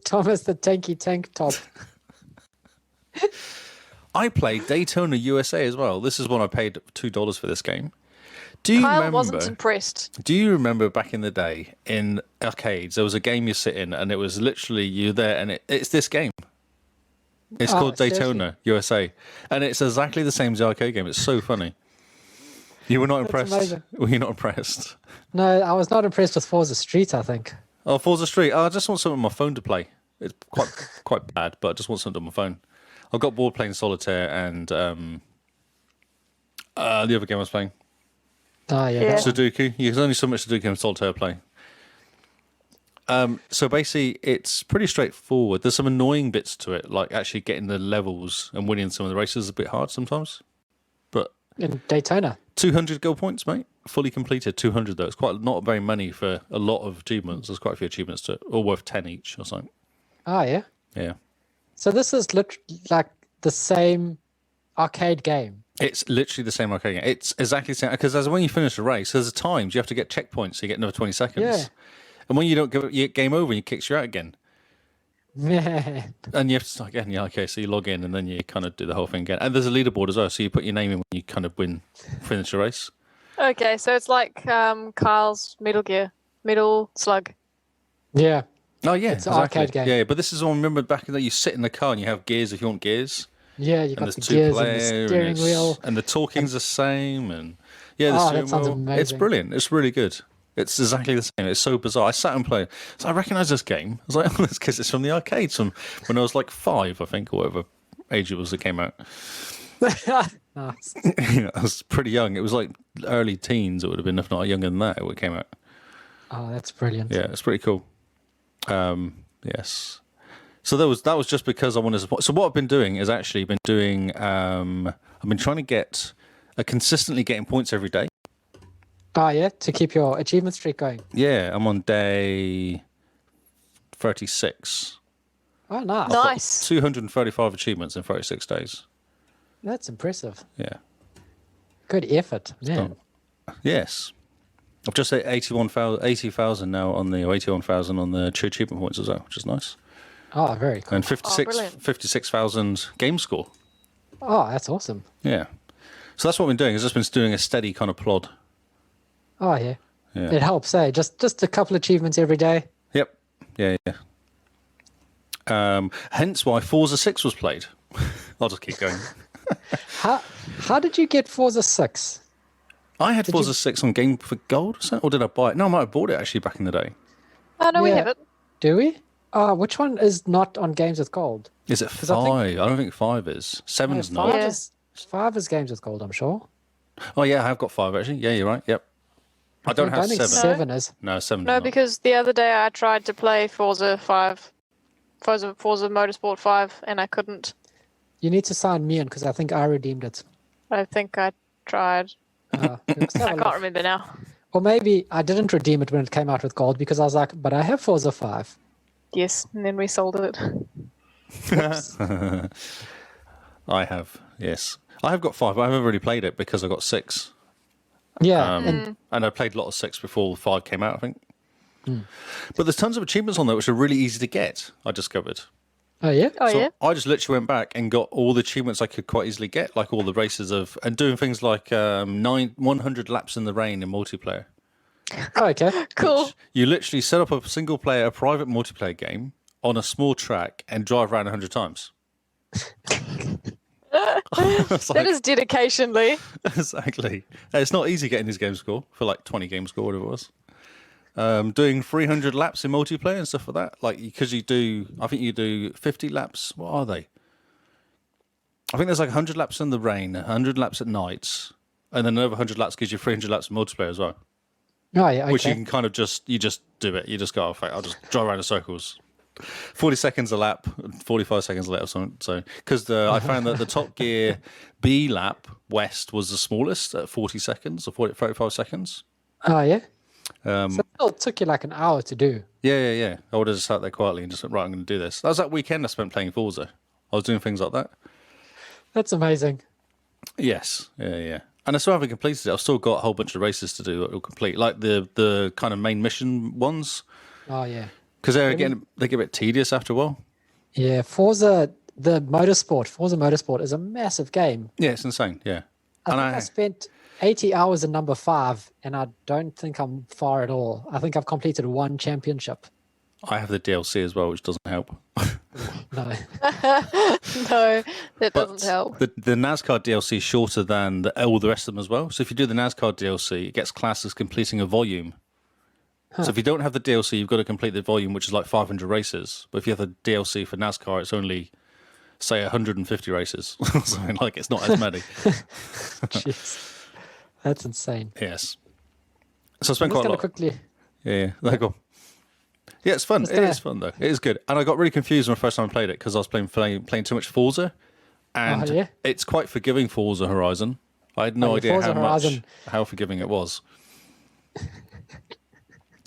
Thomas the tanky tank top. I played Daytona USA as well. This is when I paid $2 for this game. Do you Kyle remember? wasn't impressed. Do you remember back in the day in arcades there was a game you sit in and it was literally you there and it's this game. It's called Daytona USA and it's exactly the same as the arcade game. It's so funny. You were not impressed. amazing. Were you not impressed? No, I was not impressed with Forza Street, I think. Oh, Forza Street. Oh, I just want something on my phone to play. It's quite bad, but I just want something on my phone. I got bored playing Solitaire and the other game I was playing. Oh yeah. Yeah. that one. Sudoku. There's only so much Sudoku and Solitaire play. So basically, it's pretty straightforward. There's some annoying bits to it, like actually getting the levels and winning some of the races is a bit hard sometimes. But In Daytona. 200 gold points, mate. Fully completed. 200 though. It's quite not very many for a lot of achievements. There's quite a few achievements to it, all worth 10 each or something. Oh yeah. Yeah. So this is like the same arcade game. It's literally the same arcade game. It's exactly the same because as when you finish a race, there's times you have to get checkpoints, so you get another 20 seconds. Yeah. And when you don't give it, you get game over and it kicks you out again. Man. And you have to start again. Yeah, okay, so you log in and then you kind of do the whole thing again. And there's a leaderboard as well, so you put your name in when you kind of finish a race. Okay, so it's like Kyle's Metal Slug. Yeah. Oh yeah, It's an exactly. arcade game. Yeah, but this is one. Remember back in the you sit in the car and you have gears if you want gears. Yeah, you And got there's the two gears and player the steering wheel. and the talking's the same. And yeah, the Oh, steering that sounds wheel. It's amazing. brilliant. It's really good. It's exactly the same. It's so bizarre. I sat and played. So I recognise this game. I was like, oh, that's because it's from the arcades from when I was like 5, I think, or whatever age it was that came out. Nice. I was pretty young. It was like early teens. It would have been, if not younger than that, when it came out. Oh, that's brilliant. Yeah, it's pretty cool. Yes. So that was just because I wanted to support. So what I've been doing is actually been doing. I've been trying to get consistently getting points every day. Oh yeah, to keep your achievement streak going. Yeah, I'm on day 36. Oh, nice. Nice. 235 achievements in 36 days. That's impressive. Yeah. Good effort, man. Yes. I've just hit 80,000 now on the 81,000 on the true achievement points as well, which is nice. Oh, very cool. And brilliant. 56,000 game score. Oh, that's awesome. Yeah. So that's what I've been doing. I've just been doing a steady kind of plod. Oh yeah. Yeah. It helps, eh? Just a couple achievements every day. Yep. Yeah. Hence why Forza 6 was played. I'll just keep going. How did you get Forza 6? I had Forza 6 on Game for Gold or something, or did I buy it? No, I might have bought it actually back in the day. Oh, no, we Yeah. have it. Do we? Which one is not on Games with Gold? Is it 'Cause 5? I think- I don't think 5 is. 7's No, not. Yeah. five is Games with Gold, I'm sure. Oh, yeah, I have got 5 actually. Yeah, you're right. Yep. I don't have think 7. 7 is. No, 7 No, not. because the other day I tried to play Forza Motorsport 5, and I couldn't. You need to sign me in because I think I redeemed it. I think I tried. Let's have a I look. can't remember now. Or maybe I didn't redeem it when it came out with Gold because I was like, but I have Forza 5. Yes, and then we sold it. I have, yes. I have got 5, but I haven't really played it because I got 6. Yeah, and And I played a lot of 6 before 5 came out, I think. But there's tons of achievements on there which are really easy to get, I discovered. oh yeah, Oh, So yeah? I just literally went back and got all the achievements I could quite easily get, like all the races of, and doing things like 100 laps in the rain in multiplayer. oh, okay. Cool. You literally set up a single player, a private multiplayer game on a small track and drive around 100 times. It's That like- is dedication, Lee. Exactly. It's not easy getting these game score for like 20 game score, whatever it was. Doing 300 laps in multiplayer and stuff like that. Like, because you do, I think you do 50 laps. What are they? I think there's like 100 laps in the rain, 100 laps at night, and then another 100 laps gives you 300 laps of multiplayer as well. Oh, yeah, okay. Which you can kind of just do it. You just go, I'll just drive around in circles. 40 seconds a lap, 45 seconds a lap or something. So, because I found that the Top Gear B lap west was the smallest at 40 seconds or 35 seconds. Oh, yeah? So it still took you like an hour to do. Yeah. I would have just sat there quietly and just went, right, I'm going to do this. That was that weekend I spent playing Forza. I was doing things like that. That's amazing. Yes, yeah. And I still haven't completed it. I've still got a whole bunch of races to do that will complete, like the kind of main mission ones. Oh, yeah. Because they get a bit tedious after a while. Yeah, Forza Motorsport is a massive game. Yeah, it's insane, yeah. I think I spent 80 hours in number 5, and I don't think I'm far at all. I think I've completed 1 championship. I have the DLC as well, which doesn't help. No. No, that doesn't help. The NASCAR DLC is shorter than all the rest of them as well. So if you do the NASCAR DLC, it gets classed as completing a volume. So if you don't have the DLC, you've got to complete the volume, which is like 500 races. But if you have the DLC for NASCAR, it's only, say, 150 races. Something like it's not as many. Jeez. That's insane. Yes. So I spent I'm just quite a gonna lot. quickly. Yeah. There you go. Yeah, it's fun. It is fun, though. It is good. And I got really confused when the first time I played it because I was playing too much Forza. And Oh, yeah? it's quite forgiving, Forza Horizon. I had no Oh, yeah, idea Forza how forgiving it was.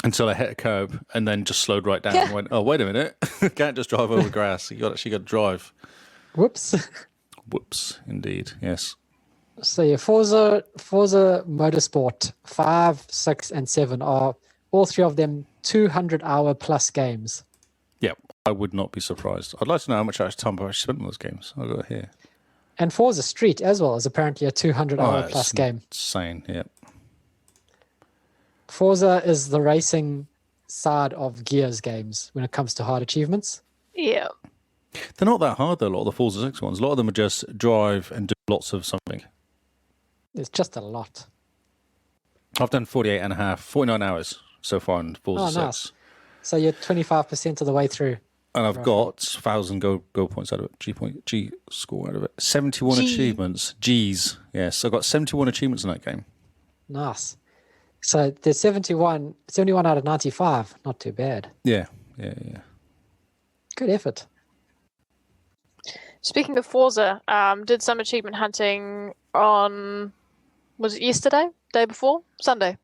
Until I hit a curb and then just slowed right down and went, oh, wait a minute. Can't just drive over grass. You actually got to drive. Whoops. Whoops, indeed. Yes. So yeah, Forza Motorsport 5, 6, and 7 are all 3 of them 200-hour plus games. Yeah, I would not be surprised. I'd like to know how much time I've spent on those games. I've got it here. And Forza Street as well is apparently a 200-hour plus game. Insane, yeah. Forza is the racing side of Gears games when it comes to hard achievements. Yeah. They're not that hard, though, a lot of the Forza 6 ones. A lot of them are just drive and do lots of something. It's just a lot. I've done 49 hours so far in Forza 6. Nice. So you're 25% of the way through. And I've got 1,000 goal points out of it, G score out of it. 71 achievements, Gs. Yes, I got 71 achievements in that game. Nice. So there's 71 out of 95. Not too bad. Yeah. Good effort. Speaking of Forza, did some achievement hunting on, was it yesterday? Day before? Sunday.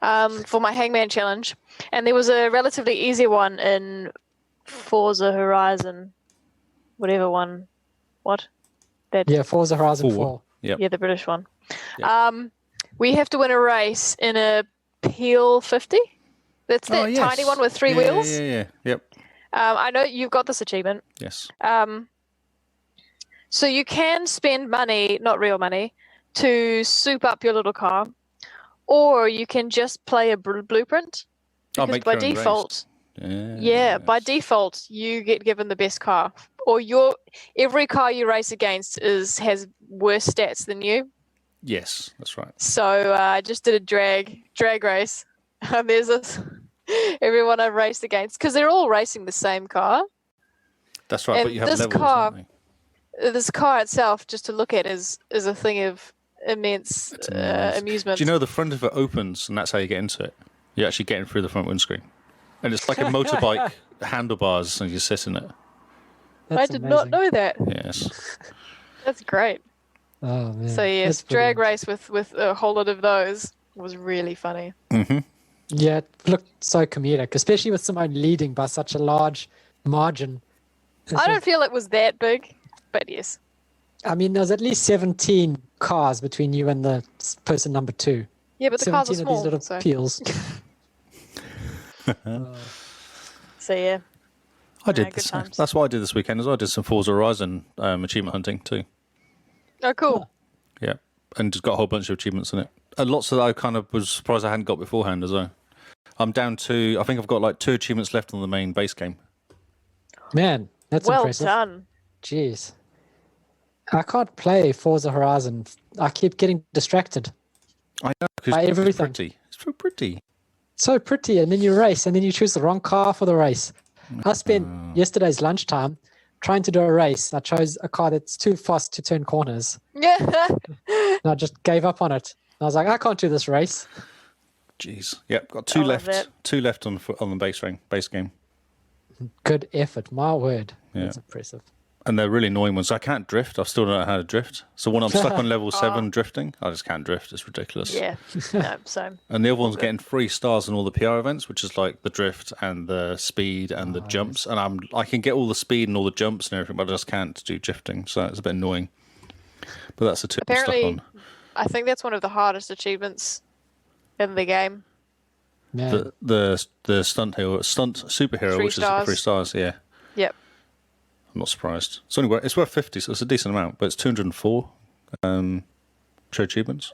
For my Hangman challenge. And there was a relatively easy one in Forza Horizon. Whatever one. What? Yeah, Forza Horizon 4. Yep. Yeah, the British one. Yep. We have to win a race in a Peel 50. That's that tiny one with 3 wheels. Yeah. Yep. I know you've got this achievement. Yes. So you can spend money, not real money, to soup up your little car, or you can just play a blueprint. Because by default, by default, you get given the best car, or every car you race against has worse stats than you. Yes, that's right. So I just did a drag race. And there's everyone I've raced against, because they're all racing the same car. That's right, and but you have this levels, car, don't this car itself, just to look at, is a thing of immense amusement. Do you know the front of it opens, and that's how you get into it? You're actually getting through the front windscreen. And it's like a motorbike handlebars, and you sit in it. That's I did not know that. Yes. That's great. Oh, man. So yes, That's drag brilliant. race with a whole lot of those was really funny. Mm-hmm. Yeah, it looked so comedic, especially with Simone leading by such a large margin. I don't feel it was that big, but yes. I mean, there's at least 17 cars between you and the person number 2. Yeah, but the cars are 17 of small. these little So. peels. So yeah. I did good this. times. That's what I did this weekend as well. I did some Forza Horizon achievement hunting too. Oh, cool. Yeah, and just got a whole bunch of achievements in it. And lots that I kind of was surprised I hadn't got beforehand as well. I'm down to, I think I've got like 2 achievements left on the main base game. Man, that's Well impressive. done. Jeez. I can't play Forza Horizon. I keep getting distracted. I know, because By it's everything. pretty. It's so pretty. So pretty, and then you race, and then you choose the wrong car for the race. I spent yesterday's lunchtime trying to do a race. I chose a car that's too fast to turn corners. Yeah. And I just gave up on it. I was like, I can't do this race. Jeez. Yep, got two I love left. that. Two left on the base game. Good effort. My word. Yeah. That's impressive. And they're really annoying ones. I can't drift. I still don't know how to drift. So when I'm stuck on level 7 drifting, I just can't drift. It's ridiculous. Yeah. No, same. And the other one's getting 3 stars in all the PR events, which is like the drift and the speed and the jumps. And I can get all the speed and all the jumps and everything, but I just can't do drifting. So it's a bit annoying. But that's the two I'm stuck Apparently, on. I think that's one of the hardest achievements in the game. Man. The stunt superhero, 3 which stars. is 3 stars. Yeah, Yep. I'm not surprised. It's worth 50, so it's a decent amount, but it's 204 true achievements.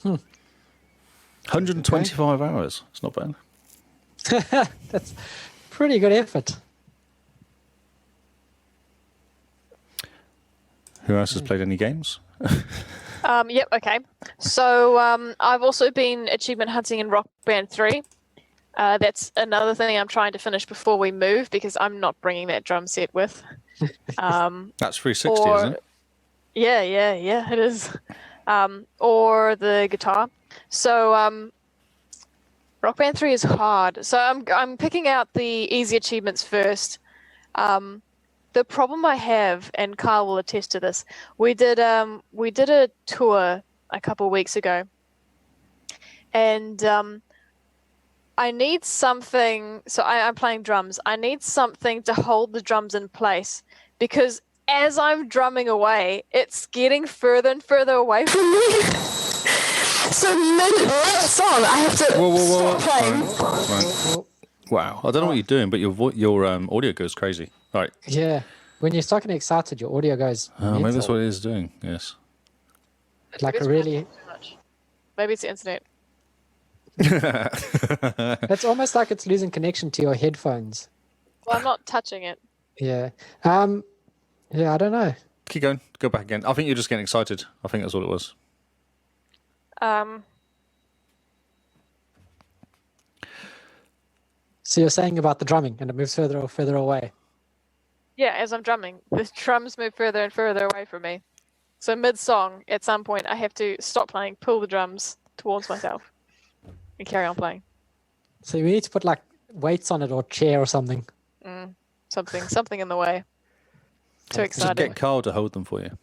125 hours. It's not bad. That's pretty good effort. Who else has played any games? Yep, okay. So I've also been achievement hunting in Rock Band 3. That's another thing I'm trying to finish before we move because I'm not bringing that drum set with. That's 360, isn't it? Yeah, it is. Or the guitar. So Rock Band 3 is hard. So I'm picking out the easy achievements first. The problem I have, and Kyle will attest to this, we did a tour a couple weeks ago, and I need something. So I'm playing drums. I need something to hold the drums in place because as I'm drumming away, it's getting further and further away from me. So mid-song, I have to stop playing. Right. Wow, I don't know what you're doing, but your audio goes crazy. Right. Yeah. When you're start getting excited, your audio goes. Maybe that's mental. what it is doing. Yes. Like Maybe a really. it's too much. Maybe it's the internet. It's almost like it's losing connection to your headphones. Well, I'm not touching it. Yeah. Yeah, I don't know. Keep going. Go back again. I think you're just getting excited. I think that's all it was. So you're saying about the drumming and it moves further or further away. Yeah, as I'm drumming, the drums move further and further away from me. So mid-song, at some point, I have to stop playing, pull the drums towards myself, and carry on playing. So we need to put like weights on it or chair or something. Something in the way. Too Just Just excited. get Carl to hold them for you.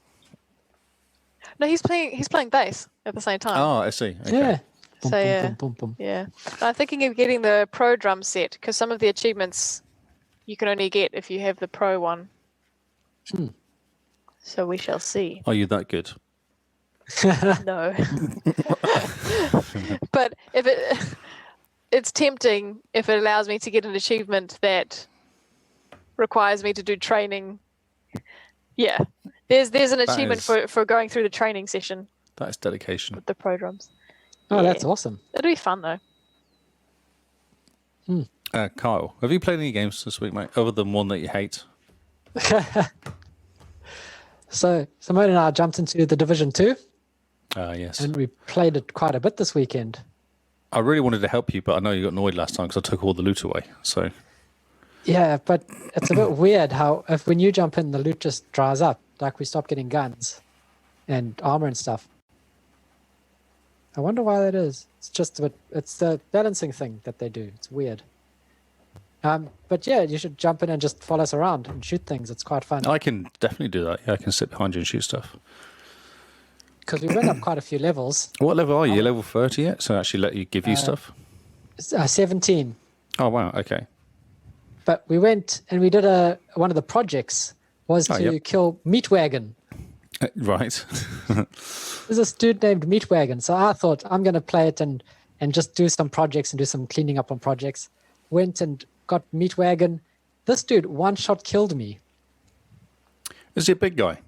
No, he's playing bass at the same time. Oh, I see. Okay. Yeah. Boom, So, boom, yeah. boom, boom, boom. Yeah, I'm thinking of getting the pro drum set because some of the achievements you can only get if you have the pro one. So we shall see. Are you that good? No. But if it's tempting if it allows me to get an achievement that requires me to do training. Yeah. There's an achievement for going through the training session That is dedication. with the pro drums. Oh, Yeah. that's awesome. It'll be fun though. Kyle, have you played any games this week, mate, other than one that you hate? So Simone and I jumped into the Division 2 Yes. and we played it quite a bit this weekend. I really wanted to help you, but I know you got annoyed last time because I took all the loot away. So Yeah, but it's a bit weird how when you jump in, the loot just dries up. Like we stop getting guns and armor and stuff. I wonder why that is. It's just a bit, it's the balancing thing that they do. It's weird. But yeah, you should jump in and just follow us around and shoot things. It's quite fun. I can definitely do that. Yeah, I can sit behind you and shoot stuff. Because we went up quite a few levels. What level are you? You're level 30 yet? So actually let you give you stuff? 17. Oh, wow. Okay. But we went and we did one of the projects was to kill Meatwagon. Right. There's this dude named Meatwagon. So I thought I'm going to play it and just do some projects and do some cleaning up on projects. Went and got Meatwagon. This dude one-shot killed me. Is he a big guy?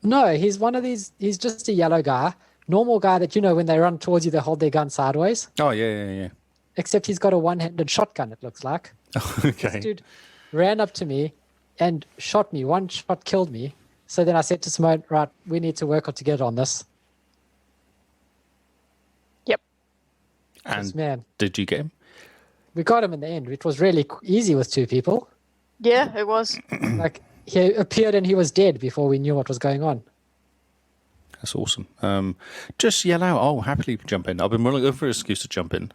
No, he's one of these. He's just a yellow guy. Normal guy that, when they run towards you, they hold their gun sideways. Oh, yeah. Except he's got a one-handed shotgun, it looks like. Okay. This dude ran up to me and shot me. One shot killed me. So then I said to Simone, right, we need to work together on this. Yep. And Yes, man. did you get him? We got him in the end. It was really easy with 2 people. Yeah, it was. Like he appeared and he was dead before we knew what was going on. That's awesome. Just yell out. I'll happily jump in. I've been looking for an excuse to jump in.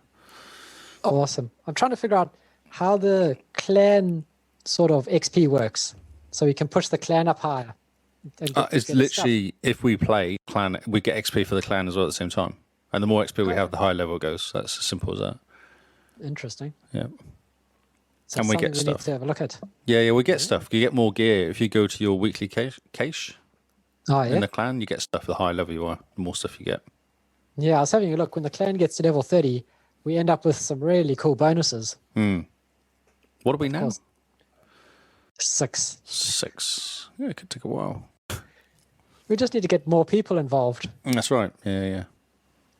Oh, awesome. I'm trying to figure out how the clan sort of XP works, so we can push the clan up higher. and It's get the stuff. literally, if we play clan, we get XP for the clan as well at the same time. And the more XP we have, the higher level it goes. That's as simple as that. Interesting. Yeah. So And we get something we need stuff. to have a look at. Yeah, we get stuff. You get more gear. If you go to your weekly cache Oh, in yeah. the clan, you get stuff. The higher level you are, the more stuff you get. Yeah, I was having a look. When the clan gets to level 30, we end up with some really cool bonuses. What are we now? 6. 6. Yeah, it could take a while. We just need to get more people involved. That's right. Yeah.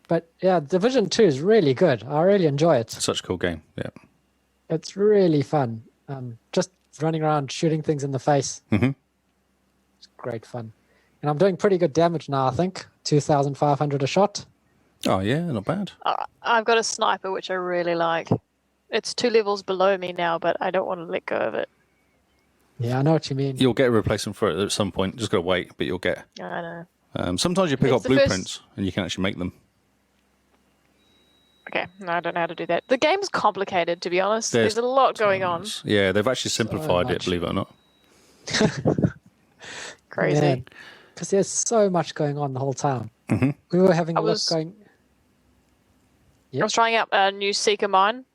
But yeah, Division 2 is really good. I really enjoy it. Such a cool game. Yeah. It's really fun. Just running around shooting things in the face. Mhm. It's great fun. And I'm doing pretty good damage now, I think. 2,500 a shot. Oh, yeah, not bad. I've got a sniper, which I really like. It's 2 levels below me now, but I don't want to let go of it. Yeah, I know what you mean. You'll get a replacement for it at some point. Just got to wait, but you'll get. I know. Sometimes you pick It's up the first- blueprints and you can actually make them. Okay, no, I don't know how to do that. The game's complicated, to be honest. There's a lot going on. Yeah, they've actually simplified it, much. believe it or not. Crazy. Because there's so much going on the whole time. Mhm. We were having I a look was- going... I was trying out a new Seeker mine,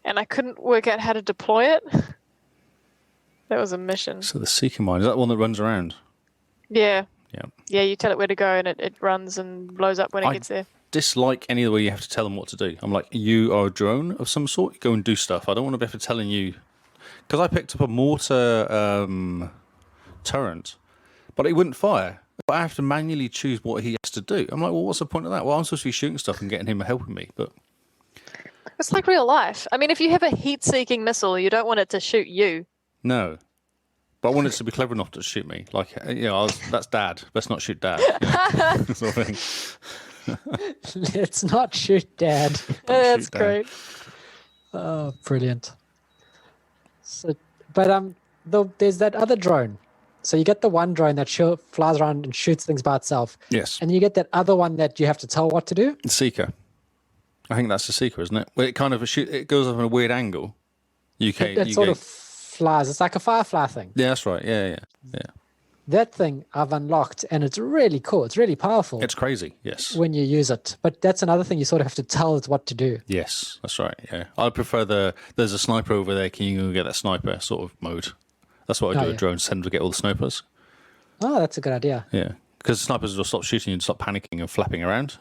and I couldn't work out how to deploy it. That was a mission. So the Seeker mine, is that the one that runs around? Yeah. Yeah. Yeah, you tell it where to go, and it runs and blows up when it I- gets there. Dislike any of the way you have to tell them what to do. I'm like, you are a drone of some sort. You go and do stuff. I don't want to be able to telling you, because I picked up a mortar turret, but it wouldn't fire. But I have to manually choose what he has to do. I'm like, well, what's the point of that? Well, I'm supposed to be shooting stuff and getting him helping me, but It's like real life. I mean, if you have a heat-seeking missile, you don't want it to shoot you. no. But I want it to be clever enough to shoot me. Like, that's Dad. Let's not shoot Dad. Sort of thing. Let's not shoot Dad. That's Dad. great. Oh, brilliant. So, but there's that other drone. So you get the one drone that flies around and shoots things by itself. Yes. And you get that other one that you have to tell what to do. The Seeker. I think that's the Seeker, isn't it? Where it kind of it goes up in a weird angle. It sort of flies. It's like a firefly thing. Yeah, that's right. Yeah. That thing I've unlocked, and it's really cool. It's really powerful It's crazy. Yes. when you use it. But that's another thing you sort of have to tell it what to do. Yes, that's right. Yeah, I prefer there's a sniper over there. Can you go get that sniper sort of mode? That's what I do Oh, with yeah. drones. Send to get all the snipers. Oh, that's a good idea. Yeah, because snipers will stop shooting and stop panicking and flapping around,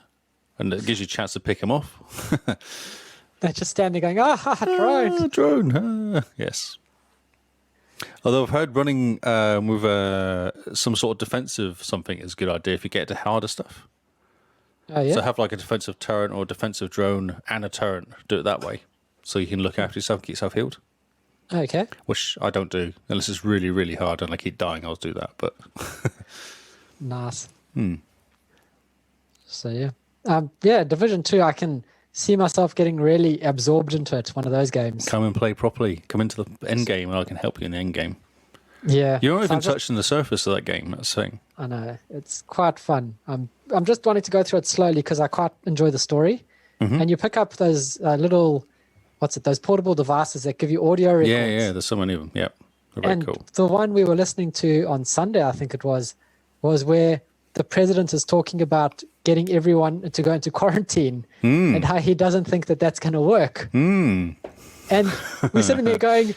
and it gives you a chance to pick them off. They're just standing going, drone. Ah, drone. Yes. Although I've heard running with some sort of defensive something is a good idea if you get to harder stuff. Oh, yeah. So have like a defensive turret or a defensive drone and a turret. Do it that way, so you can look after yourself, keep yourself healed. Okay. Which I don't do unless it's really, really hard and I keep dying. I'll do that, but Nice. So, yeah. Division 2, I can see myself getting really absorbed into it. One of those games. come and play properly. Come into the end game and I can help you in the end game. Yeah. You're not So even I'm just- touching the surface of that game. That's the thing. I know. It's quite fun. I'm just wanting to go through it slowly because I quite enjoy the story. Mm-hmm. And you pick up those little, those portable devices that give you audio records. Yeah. There's so many of them. Yeah, they're very And cool. the one we were listening to on Sunday, I think it was where the president is talking about getting everyone to go into quarantine and how he doesn't think that that's going to work. And we're sitting there going,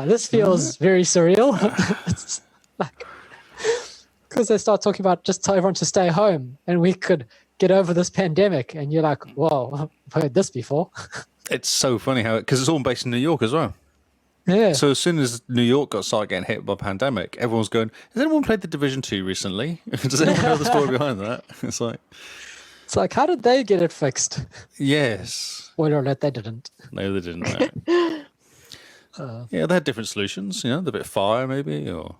this feels very surreal. It's like, because they start talking about just tell everyone to stay home and we could get over this pandemic. And you're like, whoa, I've heard this before. It's so funny how because it's all based in New York as well. Yeah. So as soon as New York started getting hit by a pandemic, everyone's going, has anyone played the Division 2 recently? Does anyone know the story behind that? It's like, how did they get it fixed? yes. Spoiler alert, they didn't. No, they didn't. No. Yeah, they had different solutions. You know, the bit of fire maybe, or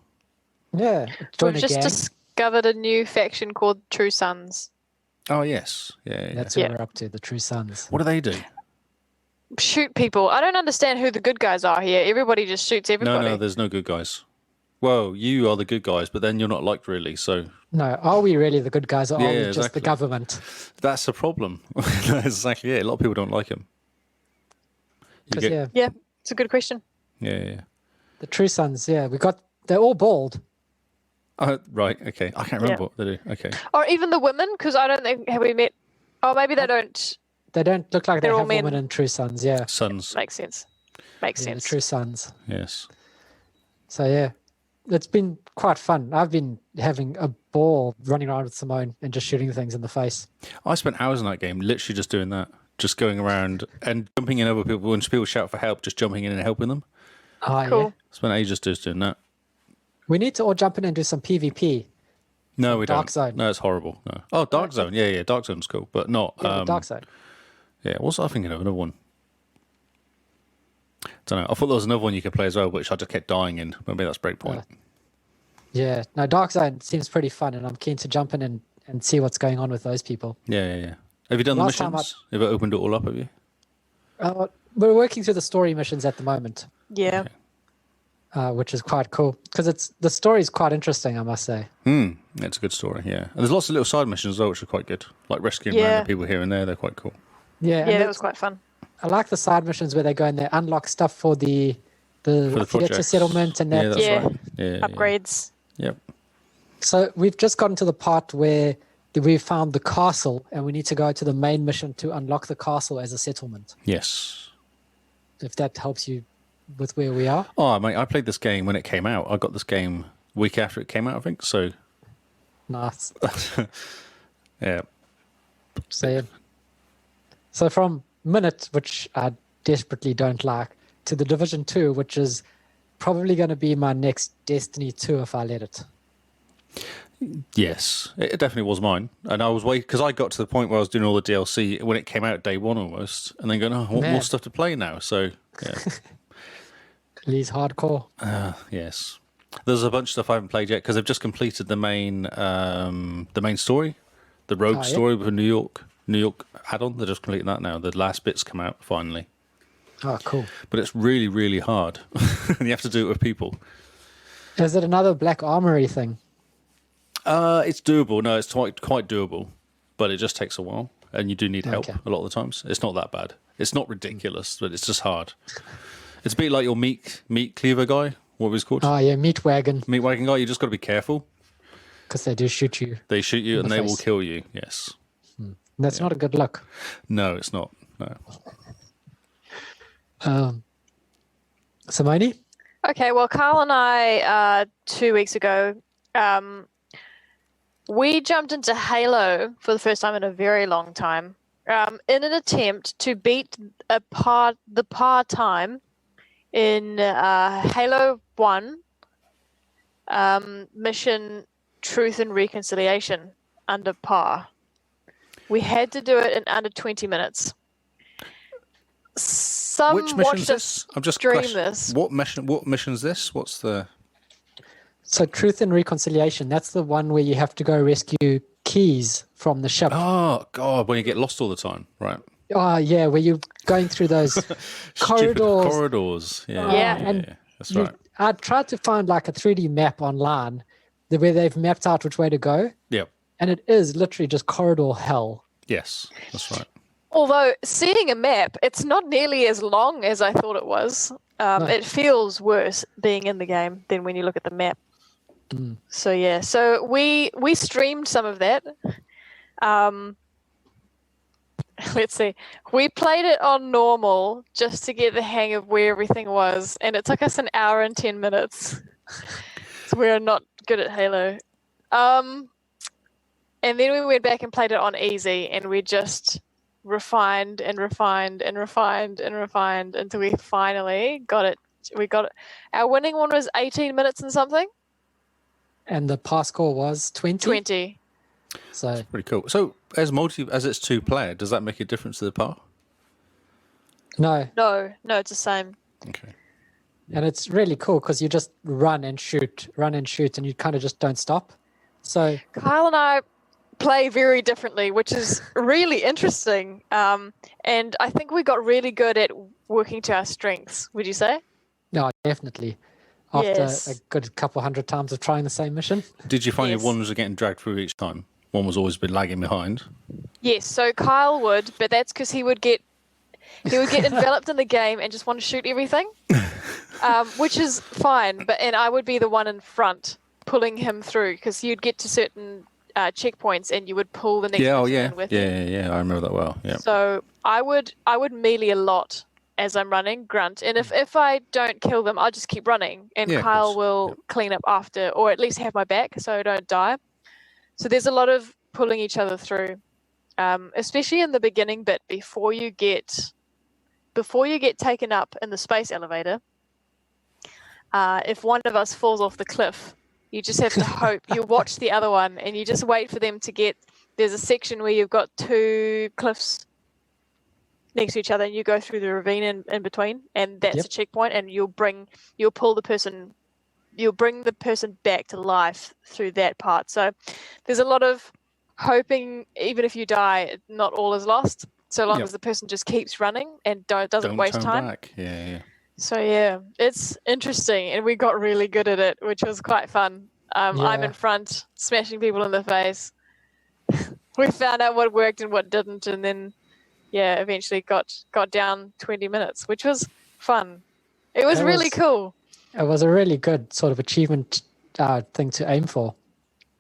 Yeah. Join We've a just gang. discovered a new faction called True Sons. oh yes, yeah. That's Yeah. what we're up to, the True Sons. What do they do? shoot people. I don't understand who the good guys are here. Everybody just shoots everybody. No, there's no good guys. Well, you are the good guys, but then you're not liked really, so... No, are we really the good guys, or are we just exactly. the government? That's the problem. That's exactly it. A lot of people don't like him. Yeah, it's a good question. Yeah. The True Sons, they're all bald. Right, okay. I can't remember what they do. Okay. Or even the women, because I don't think, have we met... Oh, maybe they don't. They don't look like they They're all have men. women in True Sons, yeah. Sons. Makes sense. Makes The sense. True Sons. Yes. So, yeah. It's been quite fun. I've been having a ball running around with Simone and just shooting things in the face. I spent hours in that game literally just doing that. Just going around and jumping in over people. When people shout for help, just jumping in and helping them. Oh, Cool. yeah. Spent ages just doing that. We need to all jump in and do some PvP. No, we Dark don't. Zone. No, it's horrible. No. Oh, Dark Zone. Yeah. Dark Zone's cool, but not. Yeah, Dark Zone. Yeah, what was I thinking of? Another one. Don't know. I thought there was another one you could play as well, which I just kept dying in. Maybe that's Breakpoint. Yeah. No, Dark Zone seems pretty fun, and I'm keen to jump in and see what's going on with those people. Yeah. Have you done Last the time missions? Have you opened it all up? Have you? We're working through the story missions at the moment, Yeah. which is quite cool because the story is quite interesting, I must say. It's a good story. Yeah, and there's lots of little side missions as well, which are quite good. Like rescuing random people here and there. They're quite cool. Yeah, Yeah, that was quite fun. I like the side missions where they go and they unlock stuff for the theater projects. settlement and that. Yeah, that's Yeah. right. Yeah. Upgrades. Yep. So we've just gotten to the part where we found the castle, and we need to go to the main mission to unlock the castle as a settlement. Yes. If that helps you with where we are. Oh, mate, I played this game when it came out. I got this game week after it came out, I think. So, Nice. yeah. So from Minit, which I desperately don't like, to the Division 2, which is probably going to be my next Destiny 2 if I let it. Yes, it definitely was mine. And I was waiting because I got to the point where I was doing all the DLC when it came out day one almost, and then going, oh, I want more stuff to play now. So, yeah. Lee's hardcore. Yes. There's a bunch of stuff I haven't played yet because I've just completed the main story, the rogue story with New York add-on. They're just completing that now. The last bits come out finally. Oh, cool. But it's really, really hard. And you have to do it with people. Is it another Black Armory thing? It's doable. No, it's quite doable. But it just takes a while. And you do need help Okay. a lot of the times. It's not that bad. It's not ridiculous, but it's just hard. It's a bit like your meat cleaver guy. What was he called? Oh, yeah, Meat Wagon. Meat wagon guy. You just got to be careful. Because they do shoot you. They shoot you In and the they will face. kill you. Yes. That's not a good look. No, it's not. No. Simone? Okay, well, Carl and I, 2 weeks ago, we jumped into Halo for the first time in a very long time in an attempt to beat the par time in Halo 1 mission Truth and Reconciliation under par. We had to do it in under 20 minutes. Which mission is this? I'm just stream questioning. this. What mission is this? What's the... So Truth and Reconciliation, that's the one where you have to go rescue keys from the ship. Oh, God, when you get lost all the time. Right. Oh, yeah, where you're going through those Stupid corridors. corridors. Yeah. Yeah. And That's right. I tried to find like a 3D map online where they've mapped out which way to go. Yep. And it is literally just corridor hell. Yes, that's right. Although seeing a map, it's not nearly as long as I thought it was. It feels worse being in the game than when you look at the map. So yeah, so we streamed some of that. Let's see, we played it on normal just to get the hang of where everything was, and it took us an hour and 10 minutes. So we're not good at Halo. And then we went back and played it on easy, and we just refined and refined and refined and refined until we finally got it. We got it. Our winning one was 18 minutes and something. And the pass score was 20? 20. So Pretty cool. So, as it's two-player, does that make a difference to the par? no. No, it's the same. Okay. And it's really cool because you just run and shoot, and you kind of just don't stop. So Kyle and I play very differently, which is really interesting. And I think we got really good at working to our strengths. Would you say? No, definitely. After Yes. a good couple hundred times of trying the same mission. Did you find Yes. your one was getting dragged through each time? One was always been lagging behind. Yes. So Kyle would, but that's because he would get enveloped in the game and just want to shoot everything, which is fine. And I would be the one in front pulling him through because you'd get to certain checkpoints and you would pull the next person in with you. Yeah. I remember that well. Yeah. So I would melee a lot as I'm running, grunt, and if I don't kill them, I'll just keep running, and Yeah, of Kyle course. will clean up after, or at least have my back so I don't die. So there's a lot of pulling each other through, especially in the beginning bit before you get taken up in the space elevator. If one of us falls off the cliff, you just have to hope. You watch the other one, and you just wait for them to get. There's a section where you've got two cliffs next to each other, and you go through the ravine in between, and that's a checkpoint, and you'll bring the person back to life through that part. So there's a lot of hoping, even if you die, not all is lost, so long as the person just keeps running and doesn't waste turn time. back. Yeah. So yeah, it's interesting, and we got really good at it, which was quite fun. I'm in front, smashing people in the face. We found out what worked and what didn't, and then eventually got down 20 minutes, which was fun. It was really cool. It was a really good sort of achievement thing to aim for.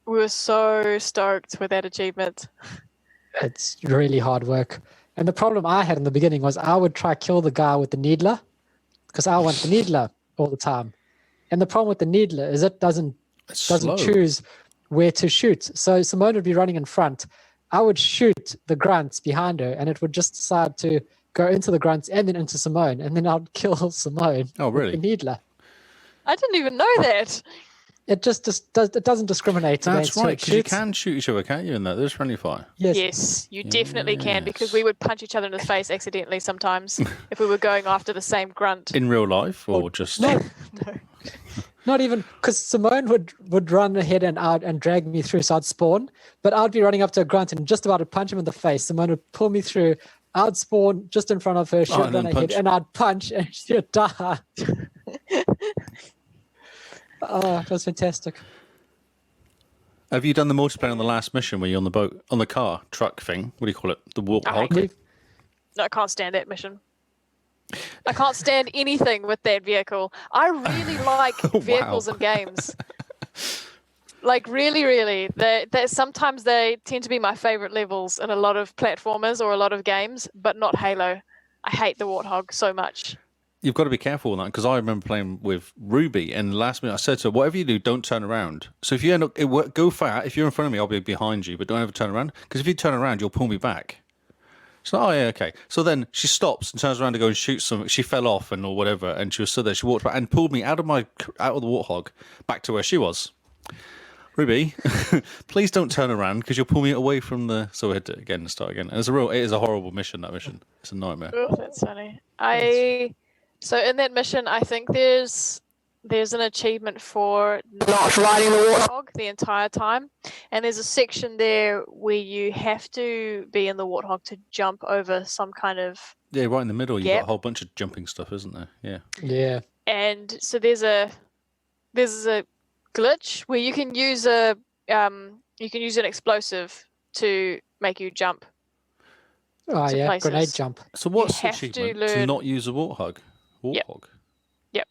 We were so stoked with that achievement. It's really hard work. And the problem I had in the beginning was I would try kill the guy with the needler because I want the needler all the time. And the problem with the needler is it doesn't slow. choose where to shoot. So Simone would be running in front. I would shoot the grunts behind her, and it would just decide to go into the grunts and then into Simone, and then I'd kill Simone. Oh, really? With the needler. I didn't even know that. It it doesn't discriminate. That's against who right, it because you shoots. can shoot each other, can't you? In that there's friendly fire. Yes, you definitely can, because we would punch each other in the face accidentally sometimes if we were going after the same grunt. In real life, or just No. Not even, because Simone would run ahead and out and drag me through, so I'd spawn, but I'd be running up to a grunt and just about to punch him in the face. Simone would pull me through, I'd spawn just in front of her, she'd and run then ahead, punch. and I'd punch, and she'd die. Oh, it was fantastic. Have you done the multiplayer on the last mission where you're on the boat, on the car, truck thing? What do you call it? The warthog? No, I can't stand that mission. I can't stand anything with that vehicle. I really like vehicles in games. Like, really. Sometimes they tend to be my favorite levels in a lot of platformers or a lot of games, but not Halo. I hate the Warthog so much. You've got to be careful with that, because I remember playing with Ruby, and last minute I said to her, whatever you do, don't turn around. So if you end up, go far. If you're in front of me, I'll be behind you, but don't ever turn around, because if you turn around, you'll pull me back. She's like, oh, yeah, okay. So then she stops and turns around to go and shoot something. She fell off or whatever, and she was stood there. She walked back and pulled me out of the Warthog back to where she was. Ruby, please don't turn around, because you'll pull me away from the... So we had to again start again. And it is a horrible mission, that mission. It's a nightmare. Oh, that's funny. So in that mission, I think there's an achievement for not riding the Warthog the entire time, and there's a section there where you have to be in the Warthog to jump over some kind of right in the middle. You've got a whole bunch of jumping stuff, isn't there? Yeah. And so there's a glitch where you can use an explosive to make you jump. Oh, yeah, places. grenade jump. So what's the have to achievement to not use a Warthog? Warthog? Yep.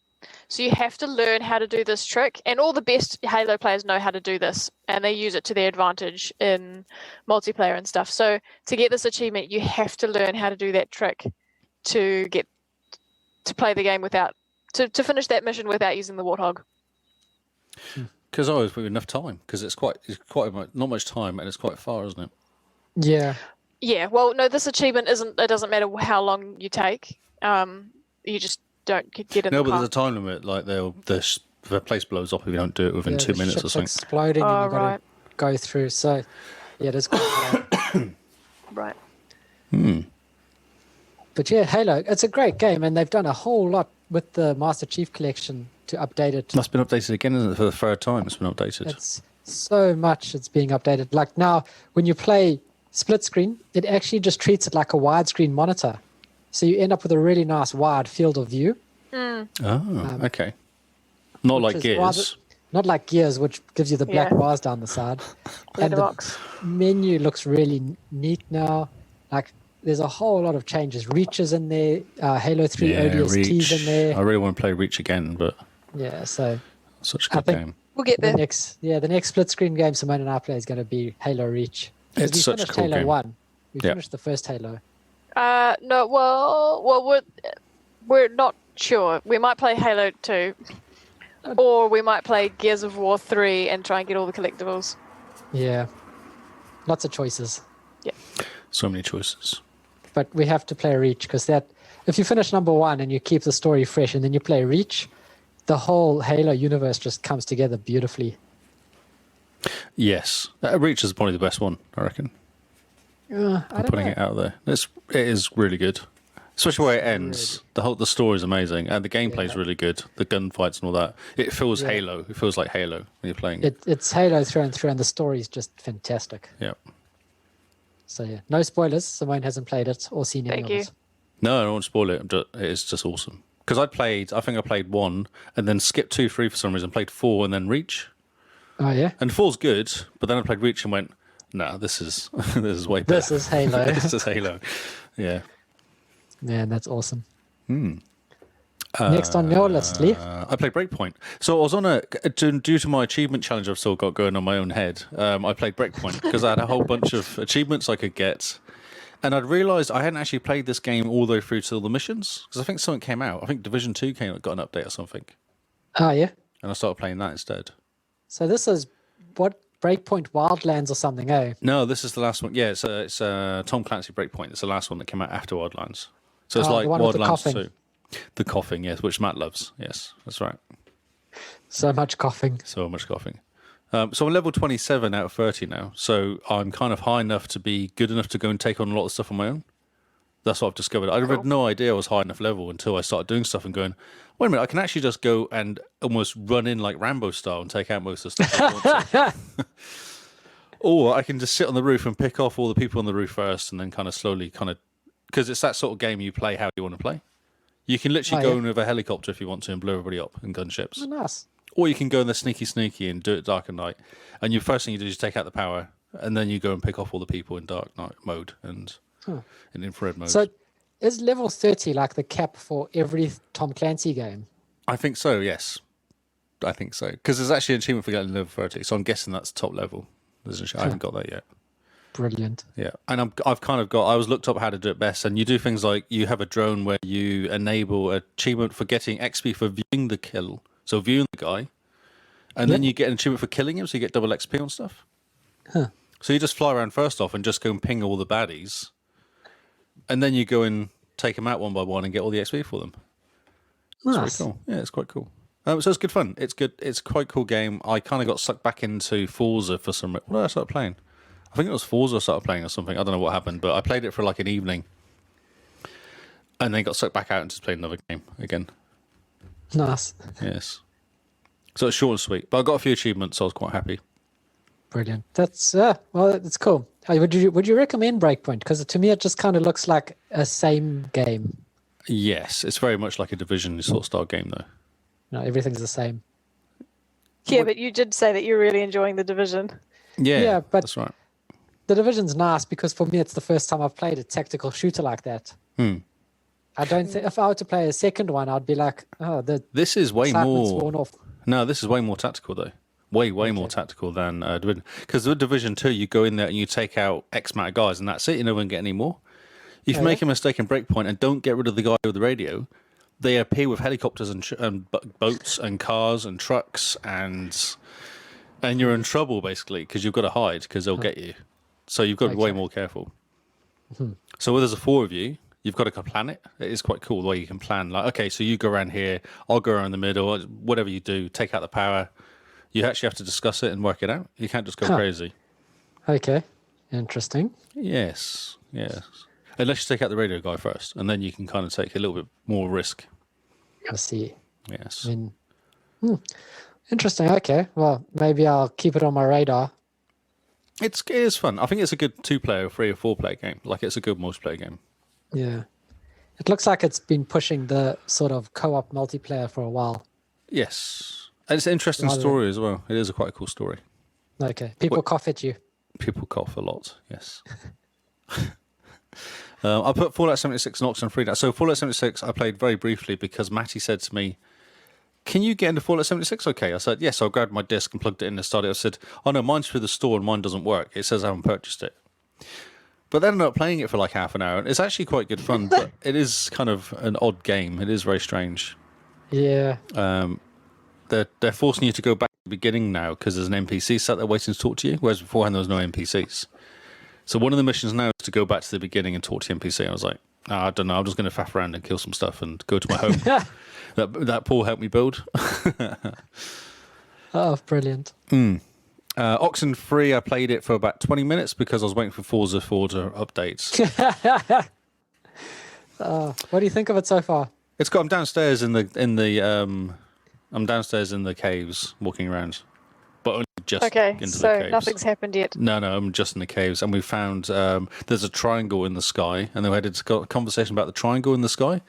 So you have to learn how to do this trick, and all the best Halo players know how to do this, and they use it to their advantage in multiplayer and stuff. So to get this achievement, you have to learn how to do that trick to play the game to finish that mission without using the Warthog. Because I always put enough time, because it's quite not much time, and it's quite far, isn't it? Yeah. Yeah, well, no, this achievement it doesn't matter how long you take. You just don't get in the No, but car. there's a time limit. Like the place blows up if you don't do it within 2 minutes or ship's something. exploding and you've got to go through. So, yeah, it is quite hard. Right. But yeah, Halo, it's a great game, and they've done a whole lot with the Master Chief Collection to update it. That's been updated again, isn't it? For the third time, it's been updated. so much it's being updated. Like now, when you play split screen, it actually just treats it like a widescreen monitor. So you end up with a really nice wide field of view. Okay. Not which like is Gears. not like Gears, which gives you the black Yeah. bars down the side. And the Letterbox. menu looks really neat now. Like there's a whole lot of changes. Reach is in there. Halo 3 ODST's Reach. in there. I really want to play Reach again, but Yeah, so such a I good think- game. We'll get the there. next split screen game Simone and I play is going to be Halo Reach. 'Cause It's we such a finished cool Halo game. 1. We Yeah. finished the first Halo. No, well, we're not sure. We might play Halo 2, or we might play Gears of War 3 and try and get all the collectibles. Yeah. Lots of choices. So many choices. But we have to play Reach because if you finish number 1 and you keep the story fresh and then you play Reach, the whole Halo universe just comes together beautifully. Yes. Reach is probably the best one, I reckon. I I'm don't putting know. it out there. It is really good. Especially where it ends. The story is amazing. And the gameplay is Yeah. really good. The gunfights and all that. It feels Yeah. Halo. It feels like Halo when you're playing it. It's Halo through and through, and the story is just fantastic. Yeah. So yeah, no spoilers. Simone hasn't played it or seen any Thank of you. it. No, I don't want to spoil it. It's just awesome. Because I think I played 1 and then skipped 2, 3 for some reason, played 4 and then Reach. Oh yeah, And 4's good, but then I played Reach and went, nah, this is this is way better. this is Halo. This is Halo. Yeah. Man, that's awesome. Next on your list, Lee. I played Breakpoint. So I was on due to my achievement challenge I've still got going on my own head, I played Breakpoint because I had a whole bunch of achievements I could get. And I'd realised I hadn't actually played this game all the way through to all the missions because I think something came out. I think Division 2 got an update or something. Oh yeah. And I started playing that instead. So this is what Breakpoint Wildlands or something, eh? No, this is the last one. Yeah, it's Tom Clancy Breakpoint. It's the last one that came out after Wildlands. So it's Oh, like the one with the Wildlands coughing. 2. The coughing, yes, which Matt loves. Yes, that's right. So much coughing. So much coughing. So I'm level 27 out of 30 now. So I'm kind of high enough to be good enough to go and take on a lot of stuff on my own. That's what I've discovered. I had no idea I was high enough level until I started doing stuff and going, wait a minute, I can actually just go and almost run in like Rambo style and take out most of the stuff I want to. Or I can just sit on the roof and pick off all the people on the roof first and then kind of slowly because it's that sort of game you play how you want to play. You can literally go in with a helicopter if you want to and blow everybody up and gunships. Oh, nice. Or you can go in the sneaky and do it dark and night. And your first thing you do is take out the power, and then you go and pick off all the people in dark night mode and in infrared mode. So is level 30 like the cap for every Tom Clancy game? I think so, yes. I think so. Because there's actually an achievement for getting level 30, so I'm guessing that's top level. I haven't got that yet. Brilliant. Yeah, and I was looked up how to do it best, and you do things like you have a drone where you enable an achievement for getting XP for viewing the kill, so viewing the guy, and then you get an achievement for killing him, so you get double XP on stuff. So you just fly around first off and just go and ping all the baddies, and then you go and take them out one by one and get all the XP for them. It's Nice. pretty cool. Yeah, it's quite cool. So it's good fun. It's good. It's quite a cool game. I kind of got sucked back into Forza for some. What did I start playing? I think it was Forza I started playing or something. I don't know what happened, but I played it for like an evening, and then got sucked back out and just played another game again. Nice. Yes. So it's short and sweet, but I got a few achievements, so I was quite happy. Brilliant. That's well, that's cool. Would you recommend Breakpoint? Because to me, it just kind of looks like a same game. Yes, it's very much like a Division sort of style game, though. No, everything's the same. Yeah, but you did say that you're really enjoying the Division. Yeah, but- that's right. The Division's nice because for me, it's the first time I've played a tactical shooter like that. I don't think if I were to play a second one, I'd be like, oh, the This is way excitement's more. worn off. No, this is way more tactical though. Way more tactical than Division. Because with Division 2, you go in there and you take out X amount of guys, and that's it. You never going to get any more. If you make a mistake in Breakpoint and don't get rid of the guy with the radio, they appear with helicopters and boats and cars and trucks, and you're in trouble basically because you've got to hide because they'll get you. So you've got to be way more careful. So where there's 4 of you, you've got to plan it. It is quite cool the way you can plan. Like, okay, so you go around here, I'll go around the middle, whatever you do, take out the power. You actually have to discuss it and work it out. You can't just go crazy. Okay, interesting. Yes. Unless you take out the radio guy first, and then you can kind of take a little bit more risk. I see. Yes. I mean, Interesting. Okay. Well, maybe I'll keep it on my radar. It is fun. I think it's a good 2-player, 3 or 4-player game. Like, it's a good multiplayer game. Yeah. It looks like it's been pushing the sort of co-op multiplayer for a while. Yes. And it's an interesting story as well. It is a quite cool story. Okay. People cough at you. People cough a lot, yes. I put Fallout 76 and Oxen Free down. So Fallout 76 I played very briefly because Matty said to me, can you get into Fallout 76? Okay. I said, yes. So I grabbed my disc and plugged it in and started. I said, oh no, mine's through the store and mine doesn't work. It says I haven't purchased it. But then I ended up playing it for like half an hour. And it's actually quite good fun, but it is kind of an odd game. It is very strange. Yeah. They're forcing you to go back to the beginning now because there's an NPC sat there waiting to talk to you, whereas beforehand there was no NPCs. So one of the missions now is to go back to the beginning and talk to the NPC. I was like, I don't know, I'm just going to faff around and kill some stuff and go to my home. that Paul helped me build. Oh, brilliant. Oxen Free, I played it for about 20 minutes because I was waiting for Forza updates. What do you think of it so far? I'm downstairs I'm downstairs in the caves walking around, but only just Okay, into the so caves. nothing's happened yet. No, I'm just in the caves, and we found there's a triangle in the sky, and then we had a conversation about the triangle in the sky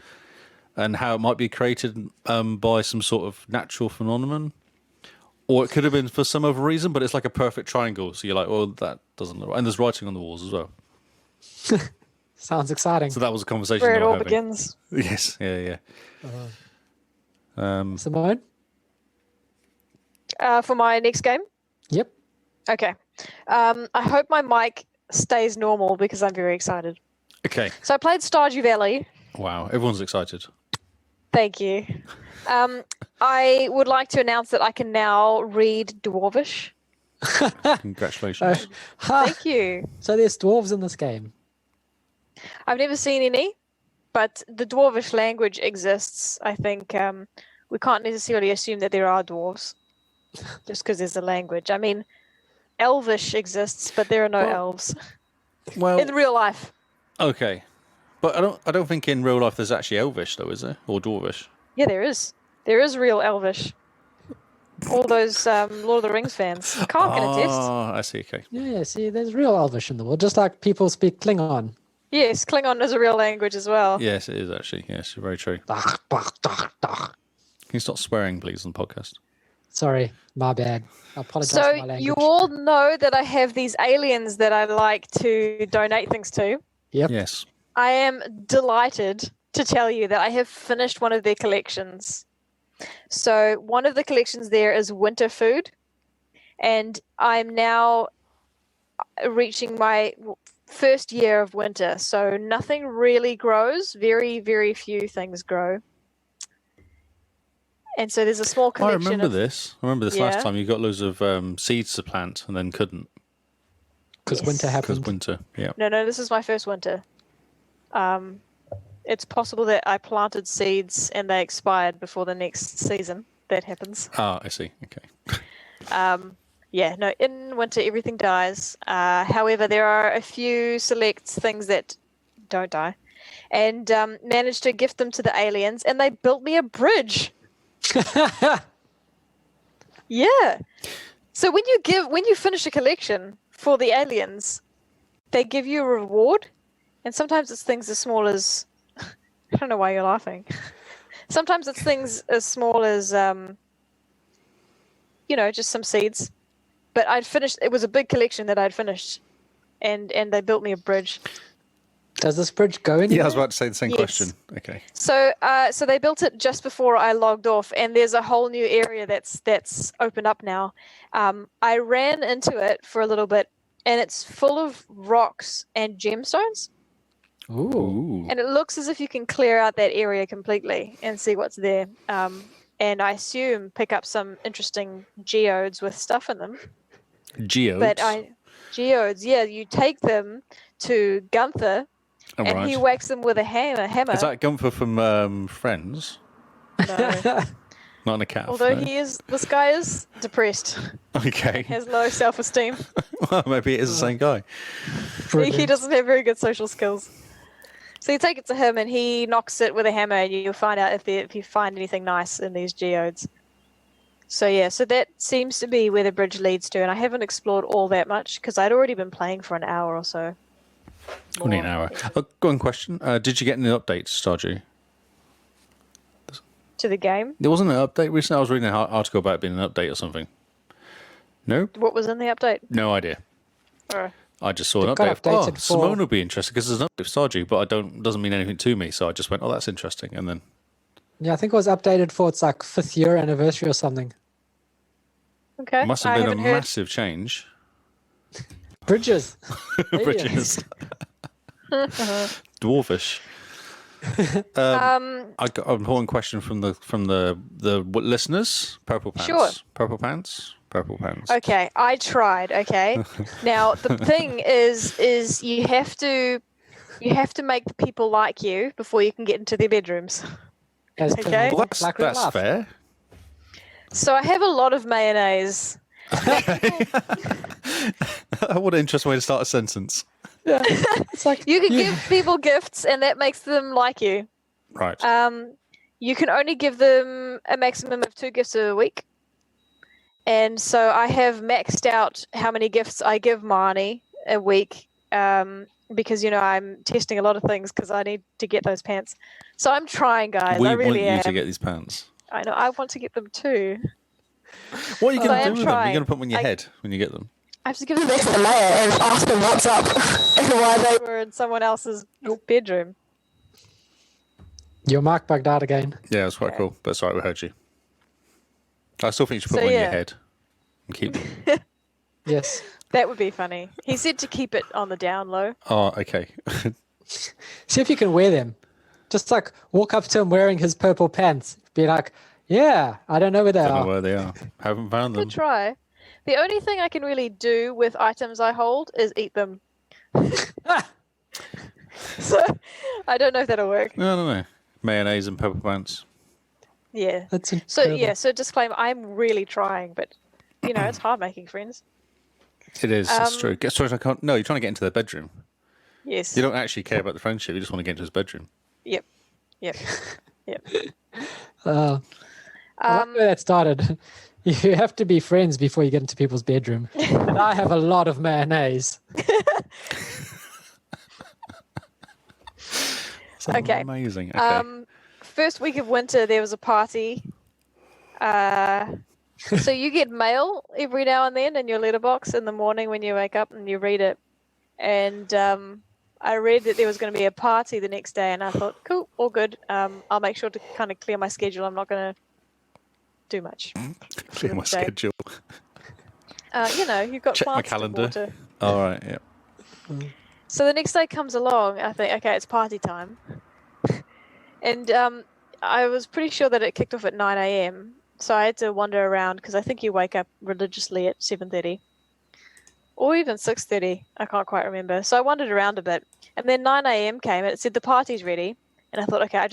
and how it might be created by some sort of natural phenomenon, or it could have been for some other reason, but it's like a perfect triangle. So you're like, well, that doesn't look right. And there's writing on the walls as well. Sounds exciting. So that was a conversation Where it they were all having. begins. Yes, yeah. Simone? For my next game? Yep. Okay. I hope my mic stays normal because I'm very excited. Okay. So I played Stardew Valley. Wow, everyone's excited. Thank you. I would like to announce that I can now read Dwarvish. Congratulations. Thank you. So there's dwarves in this game. I've never seen any, but the Dwarvish language exists. I think we can't necessarily assume that there are dwarves just because there's a language. I mean, Elvish exists, but there are no elves Well, in real life. okay. But I don't think in real life there's actually Elvish though, is there? Or Dwarvish? Yeah, there is. There is real Elvish. All those Lord of the Rings fans. Carl can attest. I see, okay. Yeah, see, there's real Elvish in the world, just like people speak Klingon. Yes, Klingon is a real language as well. Yes, it is actually. Yes, very true. Can you stop swearing, please, on the podcast? Sorry, my bad. I apologize for my So language. you all know that I have these aliens that I like to donate things to. Yep. Yes. I am delighted to tell you that I have finished one of their collections. So one of the collections there is winter food, and I'm now reaching my first year of winter. So nothing really grows. Very, very few things grow. And so there's a small collection. I remember this. I remember this last Yeah. time. You got loads of seeds to plant and then couldn't Because Yes. winter because happened. winter. Yeah. No, this is my first winter. It's possible that I planted seeds and they expired before the next season. That happens. Ah, I see. Okay. Yeah, no, in winter everything dies. However, there are a few select things that don't die. And managed to gift them to the aliens, and they built me a bridge. Yeah. So when you finish a collection for the aliens, they give you a reward, and sometimes it's things as small as I don't know why you're laughing. Sometimes it's things as small as just some seeds. But I'd finished. It was a big collection that I'd finished, and they built me a bridge. Does this bridge go anywhere? Yeah, I was about to say the same Yes. question. Okay. So they built it just before I logged off, and there's a whole new area that's opened up now. I ran into it for a little bit, and it's full of rocks and gemstones, Ooh. and it looks as if you can clear out that area completely and see what's there. And I assume pick up some interesting geodes with stuff in them. Geodes. Geodes, yeah, you take them to Gunther, All and right. he whacks them with a hammer. Is that Gunther from Friends? No. Not in a cat. Although no? this guy is depressed, Okay. has low self-esteem. Well, maybe it is the same guy. He doesn't have very good social skills. So you take it to him, and he knocks it with a hammer, and you'll find out if you find anything nice in these geodes. So yeah, so that seems to be where the bridge leads to, and I haven't explored all that much because I'd already been playing for an hour or so. Only an hour. Go on, question. Did you get any updates, Stardew? To the game? There wasn't an update recently. I was reading an article about it being an update or something. No? What was in the update? No idea. Or, I just saw an It got update. Oh, updated for- Simone will be interested because there's an update for Stardew, but doesn't mean anything to me. So I just went, oh, that's interesting. And then Yeah, I think it was updated for its like 5th year anniversary or something. okay. it must have I been a haven't heard. massive change. Bridges. Bridges. Dwarfish. I got an important question from the listeners. Purple pants. Sure. Purple pants. Purple pants. Okay, I tried. Okay, now the thing is you have to make the people like you before you can get into their bedrooms. As per Okay. normal, Well, that's like real life. fair. So I have a lot of mayonnaise. What an interesting way to start a sentence. Yeah. It's like You can give people gifts, and that makes them like you. Right. You can only give them a maximum of 2 gifts a week. And so I have maxed out how many gifts I give Marnie a week because, I'm testing a lot of things because I need to get those pants. So I'm trying, guys. we I really want you am. to get these pants. I know. I want to get them too. What are you So going I to am do with them? You're trying. going to put them on your I- head when you get them. I have to give them Next to the mayor and ask them what's up and why they. were in someone else's bedroom. your mic bugged out again. Yeah, it was quite Okay. cool. But it's all right, we heard you. I still think you should put So, them on yeah. your head and keep them. Yes. That would be funny. He said to keep it on the down low. Oh, okay. See if you can wear them. Just like walk up to him wearing his purple pants. Be like, yeah, I don't know where they Don't know are. where they are. Haven't found them. Good try. The only thing I can really do with items I hold is eat them. So I don't know if that'll work. No. Mayonnaise and purple pants. Yeah. That's So incredible. yeah, so disclaimer, I'm really trying, but it's hard making friends. It is. It's true. Sorry, I can't. No, you're trying to get into their bedroom. Yes. You don't actually care about the friendship. You just want to get into his bedroom. Yep. Yep. I like where that started. You have to be friends before you get into people's bedroom. And I have a lot of mayonnaise. Sounds Okay. amazing. Okay. First week of winter, there was a party. So you get mail every now and then in your letterbox in the morning when you wake up and you read it. And I read that there was going to be a party the next day, and I thought, cool, all good. I'll make sure to kind of clear my schedule. I'm not going to do much. Clear my next day. schedule. You've got Check my plants to calendar. water. All right. Yeah. So the next day comes along, and I think, okay, it's party time. And I was pretty sure that it kicked off at 9 a.m. So I had to wander around because I think you wake up religiously at 7:30 or even 6:30. I can't quite remember. So I wandered around a bit, and then 9 a.m. came and it said the party's ready. And I thought, okay,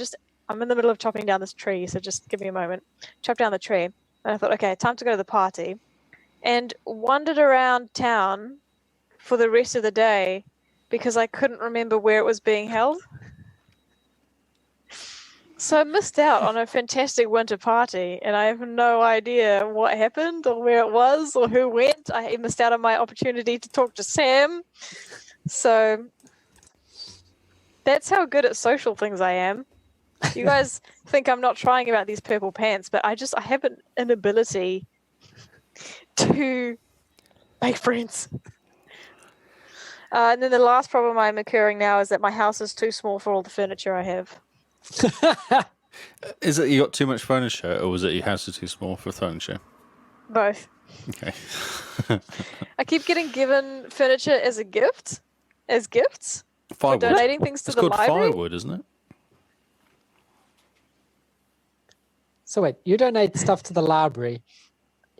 I'm in the middle of chopping down this tree, so just give me a moment. Chop down the tree, and I thought, okay, time to go to the party, and wandered around town for the rest of the day because I couldn't remember where it was being held. So I missed out on a fantastic winter party, and I have no idea what happened or where it was or who went. I missed out on my opportunity to talk to Sam. So that's how good at social things I am. You guys think I'm not trying about these purple pants, but I have an inability to make friends. And then the last problem I'm incurring now is that my house is too small for all the furniture I have. Is it you got too much furniture, or was it your house is too small for furniture? Both. Okay. I keep getting given furniture as gifts for Firewood. donating things to It's the called library. firewood, isn't it? So wait, you donate stuff to the library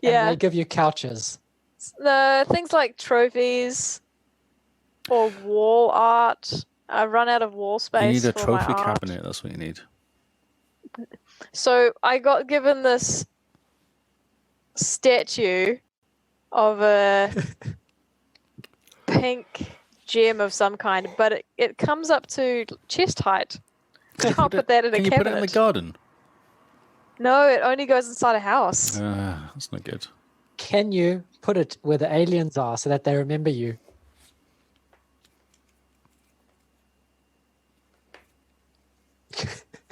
and Yeah, they give you couches. the things like trophies or wall art. I run out of wall space. You need a for my trophy art. cabinet. That's what you need. So I got given this statue of a pink gem of some kind, but it comes up to chest height. I can't put that in a Can you cabinet. put it in the garden? No, it only goes inside a house. That's not good. Can you put it where the aliens are so that they remember you?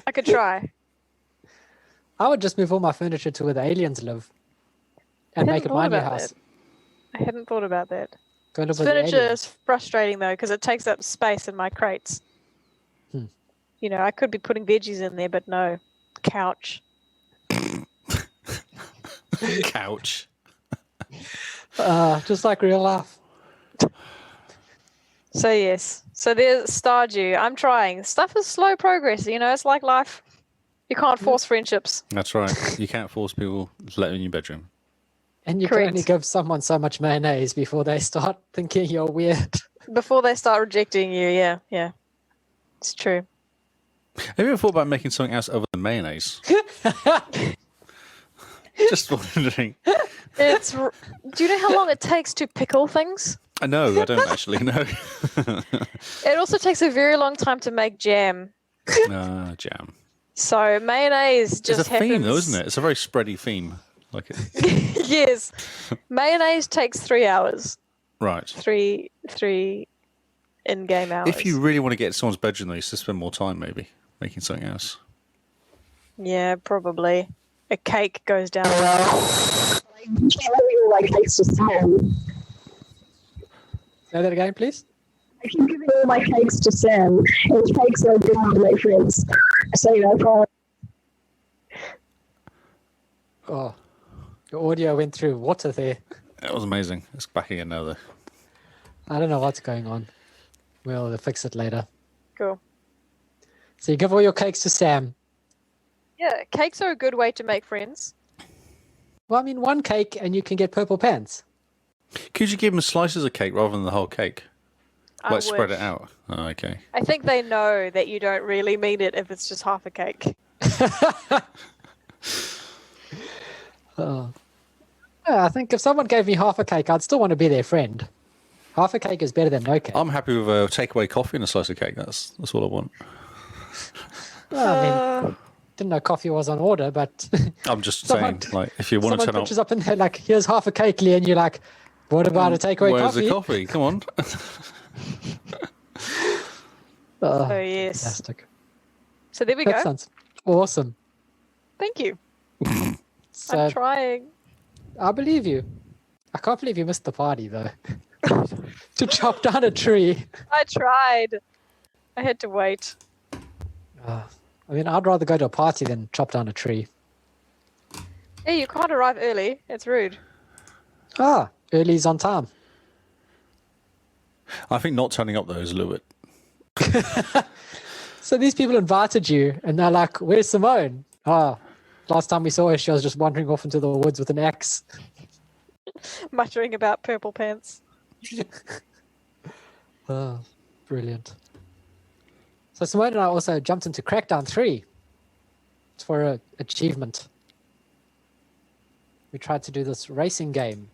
I could try. I would just move all my furniture to where the aliens live and make it my new house. I hadn't thought about that. Go live with the Furniture aliens. is frustrating though because it takes up space in my crates. You know, I could be putting veggies in there, but no. Couch. Couch. Just like real life. So yes. So there's Stardew. I'm trying. Stuff is slow progress, you know, it's like life. You can't force friendships. That's right. You can't force people to let in your bedroom. And you Correct. can only give someone so much mayonnaise before they start thinking you're weird. Before they start rejecting you, yeah. It's true. Have you ever thought about making something else other than mayonnaise? Just wondering. Do you know how long it takes to pickle things? No, I don't actually know. It also takes a very long time to make jam. Jam. So mayonnaise just It's a happens. theme, though, isn't it? It's a very spready theme. Like it. Yes. Mayonnaise takes 3 hours. Right. Three in-game hours. If you really want to get someone's bedroom, though, you should spend more time, maybe, making something else. Yeah, probably. A cake goes down. Can't let all my cakes to Sam. Say that again, please. I keep giving all my cakes to Sam, and cakes are good to make friends. So, you know, Oh, your audio went through water there. That was amazing. It's back again now, though. I don't know what's going on. We'll fix it later. Cool. So you give all your cakes to Sam. Yeah, cakes are a good way to make friends. Well, I mean, one cake and you can get purple pants. Could you give them slices of cake rather than the whole cake? I Like spread wish. it out. Oh, okay. I think they know that you don't really mean it if it's just half a cake. Oh. Yeah, I think if someone gave me half a cake, I'd still want to be their friend. Half a cake is better than no cake. I'm happy with a takeaway coffee and a slice of cake. That's all I want. Well, I mean, didn't know coffee was on order, but I'm just Someone- saying, like, if you want to someone turn pitches up, up in there like, here's half a cake, Lee, and you're like, what about a takeaway where's coffee? the coffee? Come on. Oh, So yes. fantastic. So there we That go. sounds awesome. Thank you. So I'm trying. I believe you. I can't believe you missed the party, though. To chop down a tree. I tried. I had to wait. I mean, I'd rather go to a party than chop down a tree. Hey, you can't arrive early. It's rude. Early's on time. I think not turning up, though, is a little bit. So these people invited you, and they're like, where's Simone? Last time we saw her, she was just wandering off into the woods with an axe. Muttering about purple pants. Oh, brilliant. So Simone and I also jumped into Crackdown 3 for an achievement. We tried to do this racing game.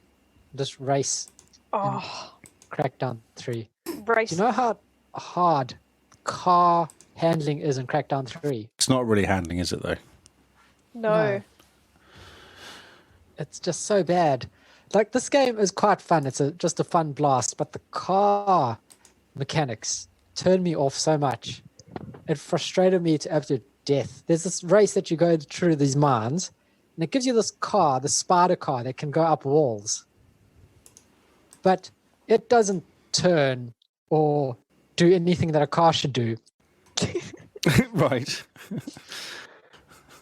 This race Oh, Crackdown 3. brace. Do you know how hard car handling is in Crackdown 3? It's not really handling, is it, though? No. It's just so bad. Like, this game is quite fun. It's just a fun blast, but the car mechanics turned me off so much. It frustrated me to absolute death. There's this race that you go through these mines, and it gives you this car, the spider car, that can go up walls. But it doesn't turn or do anything that a car should do. Right.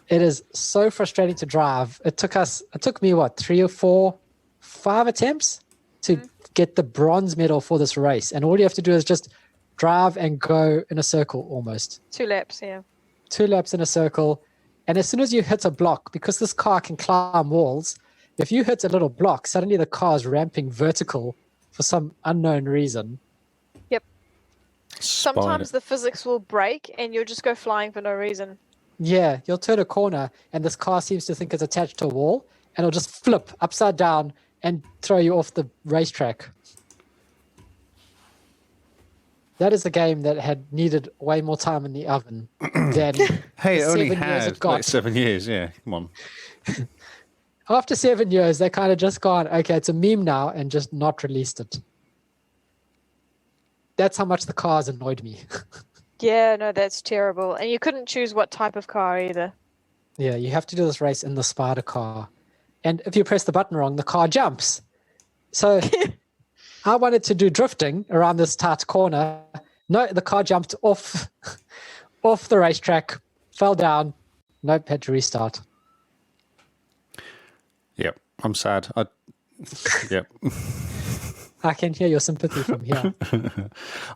It is so frustrating to drive. It took me, 3 or 4, 5 attempts to get the bronze medal for this race. And all you have to do is just drive and go in a circle almost. 2 laps, yeah. 2 laps in a circle. And as soon as you hit a block, because this car can climb walls, if you hit a little block, suddenly the car is ramping vertical for some unknown reason. Yep. Spider. Sometimes the physics will break and you'll just go flying for no reason. Yeah, you'll turn a corner and this car seems to think it's attached to a wall and it'll just flip upside down and throw you off the racetrack. that is a game that had needed way more time in the oven than Hey, it the only 7 years had it got. like 7 years. Yeah, come on. After 7 years, they kind of just gone, okay, it's a meme now, and just not released it. That's how much the cars annoyed me. Yeah, no, that's terrible. And you couldn't choose what type of car either. Yeah, you have to do this race in the spider car. And if you press the button wrong, the car jumps. So I wanted to do drifting around this tight corner. No, the car jumped off the racetrack, fell down. Nope, had to restart. Yep, I'm sad. Yep. I can hear your sympathy from here.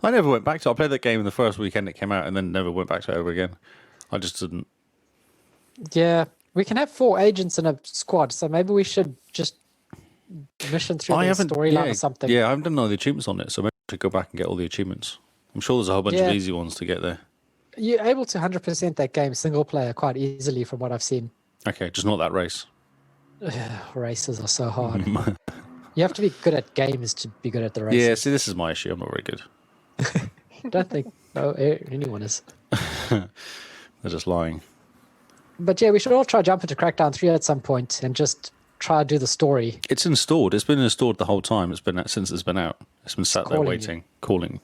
I never went back to it. I played that game in the first weekend it came out and then never went back to it ever again. I just didn't. Yeah, we can have 4 agents in a squad, so maybe we should just mission through the storyline or something. Yeah, I haven't done all the achievements on it, so maybe I should go back and get all the achievements. I'm sure there's a whole bunch of easy ones to get there. You're able to 100% that game single player quite easily from what I've seen. Okay, just not that race. Races are so hard. You have to be good at games to be good at the races. Yeah, see, this is my issue. I'm not very good. I don't think anyone is. They're just lying. But yeah, we should all try jumping to Crackdown 3 at some point and just try to do the story. It's installed. It's been installed the whole time. It's been since it's been out. It's been sat there waiting, calling.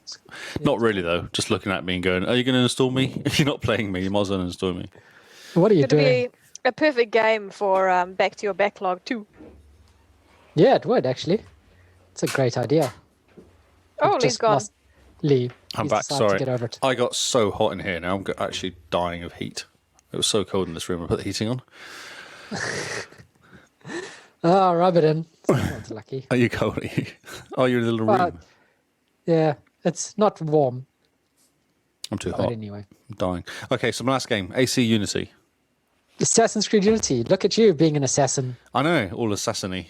Not really though. Just looking at me and going, "Are you going to install me? You're not playing me. You might as well install me." What are you It'd doing? be a perfect game for Back to Your Backlog too. Yeah, it would actually. It's a great idea. Oh, We've Lee's just gone. lost Lee. I'm He's back. decided Sorry. to get over it. I got so hot in here now. I'm actually dying of heat. It was so cold in this room. I put the heating on. Oh, rub it in. Someone's lucky. Are you cold? Oh, you're in a little room. Yeah, it's not warm, I'm too but hot. anyway. I'm dying. Okay, so my last game, AC Unity. Assassin's Creed Unity. Look at you being an assassin. I know, all assassiny.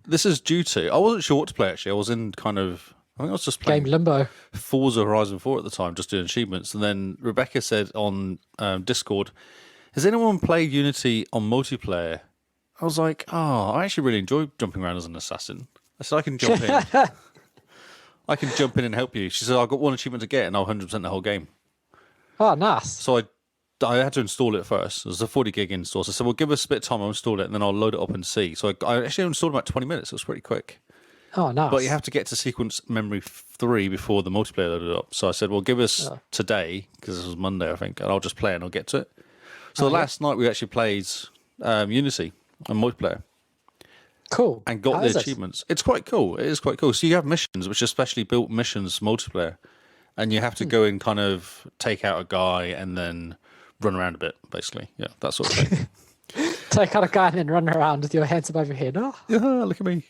This is due to. I wasn't sure what to play actually. I was in kind of. I think I was just playing Game limbo. Forza Horizon 4 at the time, just doing achievements. And then Rebecca said on Discord, "Has anyone played Unity on multiplayer?" I was like, "Oh, I actually really enjoy jumping around as an assassin." I said, "I can jump in. I can jump in and help you." She said, "I've got one achievement to get, and I'll 100% the whole game." Oh, nice. So I had to install it first. It was a 40 gig install. So I said, "Well, give us a bit of time. I'll install it, and then I'll load it up and see." So I actually installed about 20 minutes. It was pretty quick. Oh, nice. But you have to get to sequence memory 3 before the multiplayer loaded up. So I said, well, give us today, because this was Monday, I think, and I'll just play and I'll get to it. So last night we actually played Unity on multiplayer. Cool. And got the achievements. It's quite cool. It is quite cool. So you have missions, which are specially built missions multiplayer. And you have to go and kind of take out a guy and then run around a bit, basically. Yeah, that sort of thing. Take out a guy and then run around with your hands above your head. Oh, Yeah, look at me.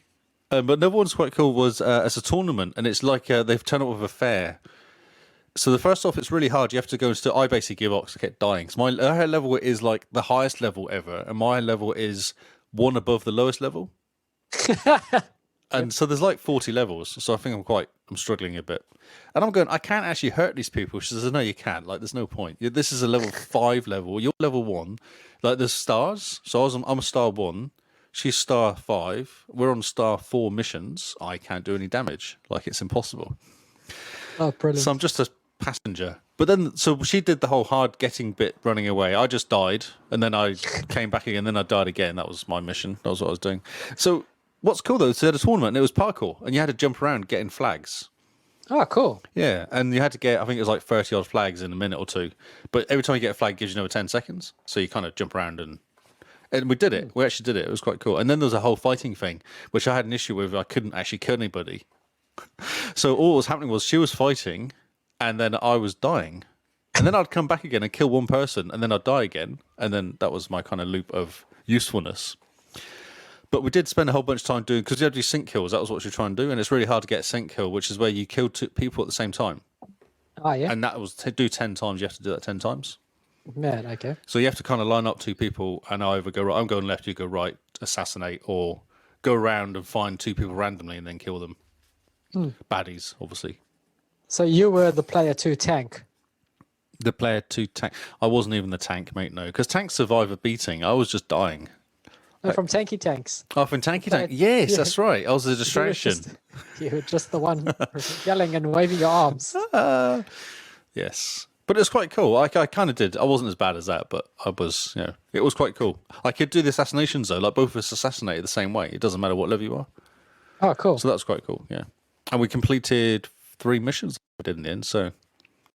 But another one's quite cool was as a tournament, and it's like they've turned up with a fair. So the first off, it's really hard. You have to go and still. I basically give up 'cause I kept dying. So her level is like the highest level ever, and my level is one above the lowest level. And so there's like 40 levels. So I think I'm struggling a bit. And I'm going, I can't actually hurt these people. She says, no, you can't. Like, there's no point. This is a level 5 level. You're level 1. Like, there's stars. So I'm a star 1. She's star 5. We're on star 4 missions. I can't do any damage. Like, it's impossible. oh, brilliant. So I'm just a passenger. But then, so she did the whole hard getting bit running away. I just died. And then I came back again. Then I died again. That was my mission. That was what I was doing. So what's cool, though, is they had a tournament and it was parkour. And you had to jump around getting flags. Oh, cool. Yeah. And you had to get, I think it was like 30 odd flags in a minute or two. But every time you get a flag, it gives you another 10 seconds. So you kind of jump around and we did it. We actually did it. It was quite cool. And then there was a whole fighting thing, which I had an issue with. I couldn't actually kill anybody. So all that was happening was she was fighting, and then I was dying. And then I'd come back again and kill one person, and then I'd die again. And then that was my kind of loop of usefulness. But we did spend a whole bunch of time doing, because you had to do sync kills. That was what you were trying to do. And it's really hard to get a sync kill, which is where you kill 2 people at the same time. Oh, yeah. And that was to do 10 times. You have to do that 10 times. Man, okay. So you have to kind of line up 2 people, and I either go right, I'm going left, you go right, assassinate, or go around and find 2 people randomly and then kill them. Baddies, obviously. So you were the player 2 tank. The player 2 tank. I wasn't even the tank, mate, no. Because tanks survive a beating. I was just dying. No, from Tanky Tanks. Oh, from Tanky But- Tank. Yes, yeah. that's right. I was a You were distraction. you were just the one yelling and waving your arms. Yes. But it was quite cool. I kind of did. I wasn't as bad as that, but I was, it was quite cool. I could do the assassinations, though. Like, both of us assassinated the same way. It doesn't matter what level you are. Oh, cool. So that's quite cool, yeah. And we completed 3 missions we did in the end, so,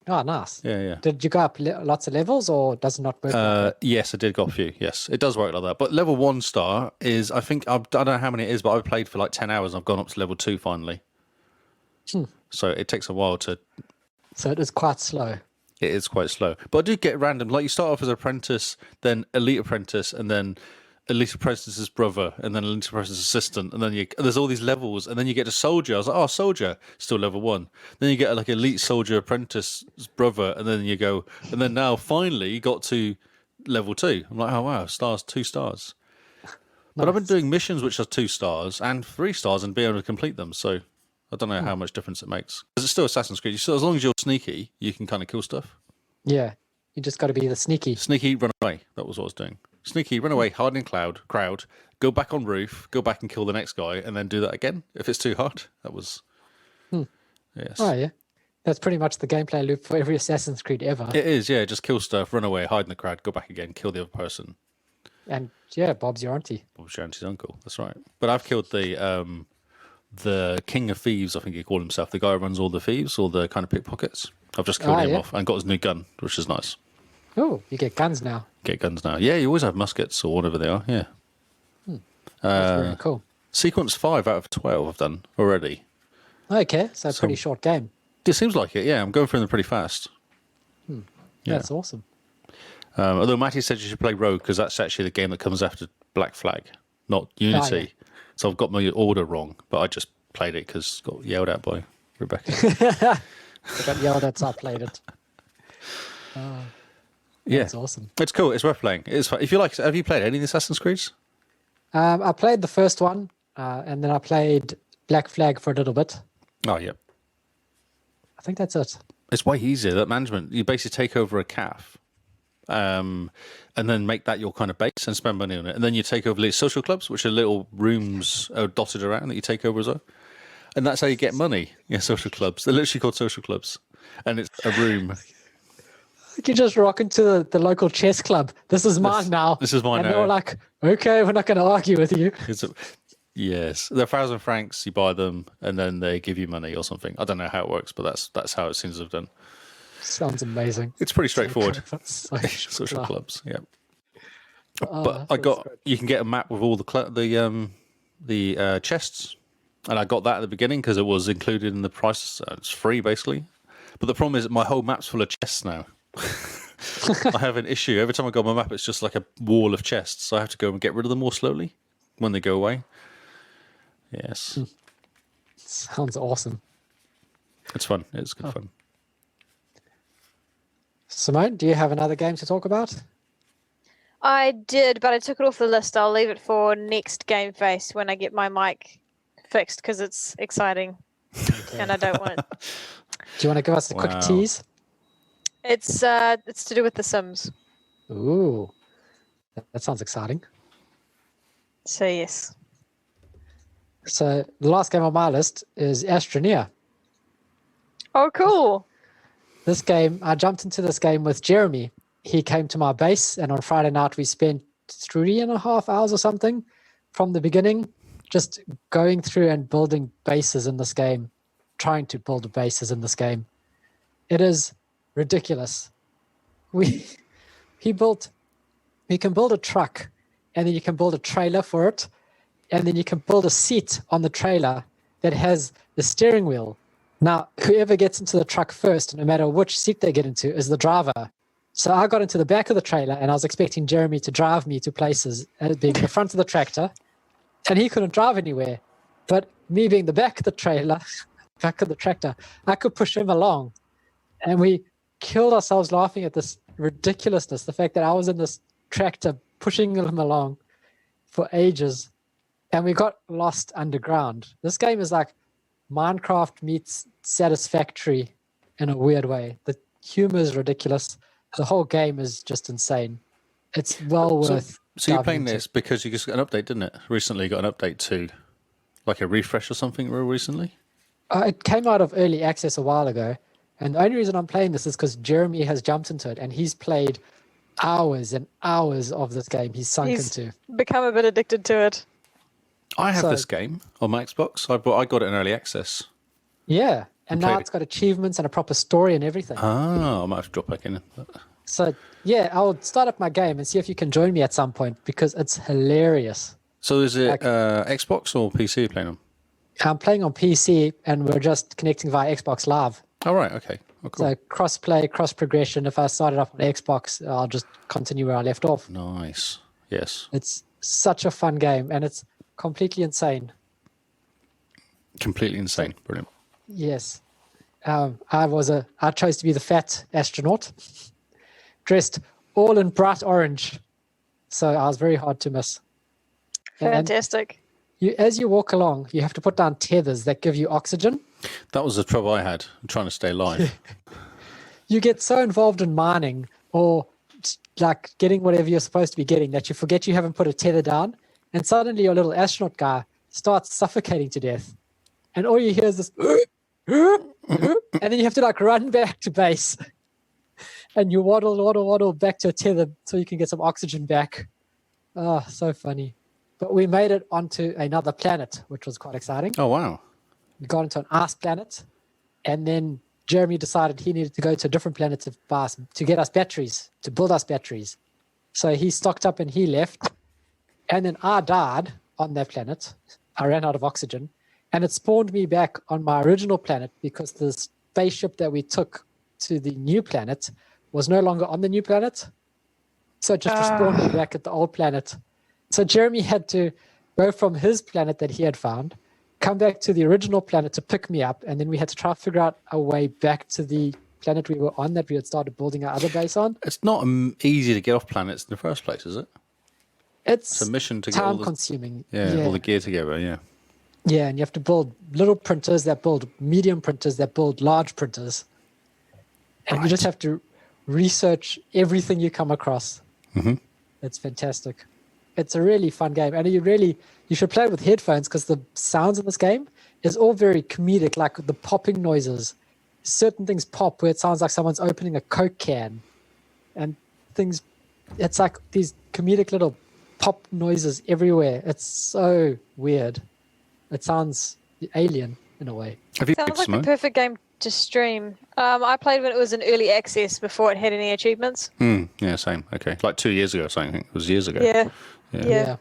Oh, nice. yeah. Did you go up lots of levels, or does it not work? that way? Yes, I did got a few. Yes, it does work like that. But level 1 star is, I think, I don't know how many it is, but I've played for like 10 hours and I've gone up to level 2 finally. So it takes a while to... So it is quite slow. It is quite slow. But I do get random. Like, you start off as an apprentice, then elite apprentice, and then elite apprentice's brother, and then elite apprentice's assistant, and then there's all these levels, and then you get to soldier. I was like, oh, soldier, still level 1. Then you get like elite soldier apprentice's brother, and then you go, and then now finally you got to level 2. I'm like, oh wow, 2 stars. But I've been doing missions which are 2 stars and 3 stars and be able to complete them. So I don't know how much difference it makes. Because it's still Assassin's Creed. So as long as you're sneaky, you can kind of kill stuff. Yeah, you just got to be the sneaky. Sneaky, run away. That was what I was doing. Sneaky, run away, hide in crowd, go back on roof, go back and kill the next guy, and then do that again if it's too hard. That was... Yes. Oh, yeah. That's pretty much the gameplay loop for every Assassin's Creed ever. It is, yeah. Just kill stuff, run away, hide in the crowd, go back again, kill the other person. And yeah, Bob's your auntie. Bob's your auntie's uncle. That's right. But I've killed the king of thieves, I think he called himself, the guy who runs all the thieves, all the kind of pickpockets. I've just killed him off and got his new gun, which is nice. Oh, you get guns now. Get guns now. Yeah, you always have muskets or whatever they are, yeah. That's very cool. Sequence 5 out of 12 I've done already. Okay, so a pretty short game. It seems like it, yeah. I'm going through them pretty fast. Yeah. That's awesome. Although Matty said you should play Rogue because that's actually the game that comes after Black Flag, not Unity. yeah. So I've got my order wrong, but I just played it because got yelled at by Rebecca. I got yelled at, so I played it. Yeah, That's awesome. it's cool. It's worth playing. It's fun. If you like, have you played any of the Assassin's Creeds? I played the first one, and then I played Black Flag for a little bit. Oh, yeah. I think that's it. It's way easier. That management, you basically take over a calf, and then make that your kind of base and spend money on it. And then you take over little social clubs, which are little rooms dotted around that you take over as well. And that's how you get money. Yeah, social clubs. They're literally called social clubs. And it's a room. You just rock into the local chess club. This is mine now. This is mine and now. they were like, okay, we're not going to argue with you. Yes, they're 1,000 francs. You buy them, and then they give you money or something. I don't know how it works, but that's how it seems to have done. Sounds amazing. It's pretty straightforward. Social Clubs, yeah. Oh, But I got you can get a map with all the chests, and I got that at the beginning because it was included in the price. It's free basically. But the problem is my whole map's full of chests now. I have an issue. Every time I go on my map, it's just like a wall of chests. So I have to go and get rid of them more slowly when they go away. Yes. Sounds awesome. It's fun. It's good fun. Simone, do you have another game to talk about? I did, but I took it off the list. I'll leave it for next Game Face when I get my mic fixed because it's exciting and I don't want it. Do you want to give us a quick tease? It's to do with The Sims. Ooh, that sounds exciting. So yes. So the last game on my list is Astroneer. Oh, cool. This game, I jumped into this game with Jeremy. He came to my base, and on Friday night we spent 3.5 hours or something from the beginning, just going through and building bases in this game, trying to build bases in this game. It is ridiculous. You can build a truck, and then you can build a trailer for it, and then you can build a seat on the trailer that has the steering wheel. Now, whoever gets into the truck first, no matter which seat they get into, is the driver. So I got into the back of the trailer, and I was expecting Jeremy to drive me to places, being the front of the tractor, and he couldn't drive anywhere. But me being the back of the trailer, back of the tractor, I could push him along. And we killed ourselves laughing at this ridiculousness, the fact that I was in this tractor pushing him along for ages. And we got lost underground. This game is like Minecraft meets Satisfactory in a weird way. The humor is ridiculous. The whole game is just insane. It's well worth. So you're diving playing into. this because you just got an update, didn't it? Recently got an update to, like a refresh or something real recently? It came out of early access a while ago, and the only reason I'm playing this is because Jeremy has jumped into it, and he's played hours and hours of this game. He's sunk He's into. become a bit addicted to it. I have So- this game on my Xbox. I got it in early access. Yeah, and played now it. it's got achievements and a proper story and everything. Ah, I might have to drop back in. So yeah, I'll start up my game and see if you can join me at some point because it's hilarious. So is it Like- Xbox or PC you're playing on? I'm playing on PC and we're just connecting via Xbox Live. Oh, right, okay. Oh, cool. So cross play, cross progression. If I started up on Xbox, I'll just continue where I left off. Nice. Yes. It's such a fun game and it's completely insane. Completely insane. Brilliant. Yes. I chose to be the fat astronaut, dressed all in bright orange. So I was very hard to miss. And Fantastic. as you walk along, you have to put down tethers that give you oxygen. That was the trouble I had. I'm trying to stay alive. You get so involved in mining or like getting whatever you're supposed to be getting that you forget you haven't put a tether down. And suddenly your little astronaut guy starts suffocating to death. And all you hear is this, and then you have to like run back to base. And you waddle back to a tether so you can get some oxygen back. Oh, so funny. But we made it onto another planet, which was quite exciting. Oh, wow. We got into an ice planet, and then Jeremy decided he needed to go to a different planet to get us batteries, to build us batteries. So he stocked up and he left. And then I died on that planet. I ran out of oxygen. And it spawned me back on my original planet because the spaceship that we took to the new planet was no longer on the new planet. So it just respawned me back at the old planet. So Jeremy had to go from his planet that he had found, come back to the original planet to pick me up, and then we had to try to figure out a way back to the planet we were on that we had started building our other base on. It's not easy to get off planets in the first place, is it? It's a mission to get all time the- consuming. All the gear together, yeah. Yeah, and you have to build little printers that build medium printers that build large printers. And you just have to research everything you come across. Mhm. It's fantastic. It's a really fun game. And you should play it with headphones because the sounds in this game is all very comedic, like the popping noises. Certain things pop where it sounds like someone's opening a Coke can. And things, it's like these comedic little pop noises everywhere. It's so weird. It sounds alien in a way. Have you Sounds played like Simone? the perfect game to stream. I played when it was in early access before it had any achievements. Yeah, same. Okay. Like 2 years ago or something. It was years ago. Yeah.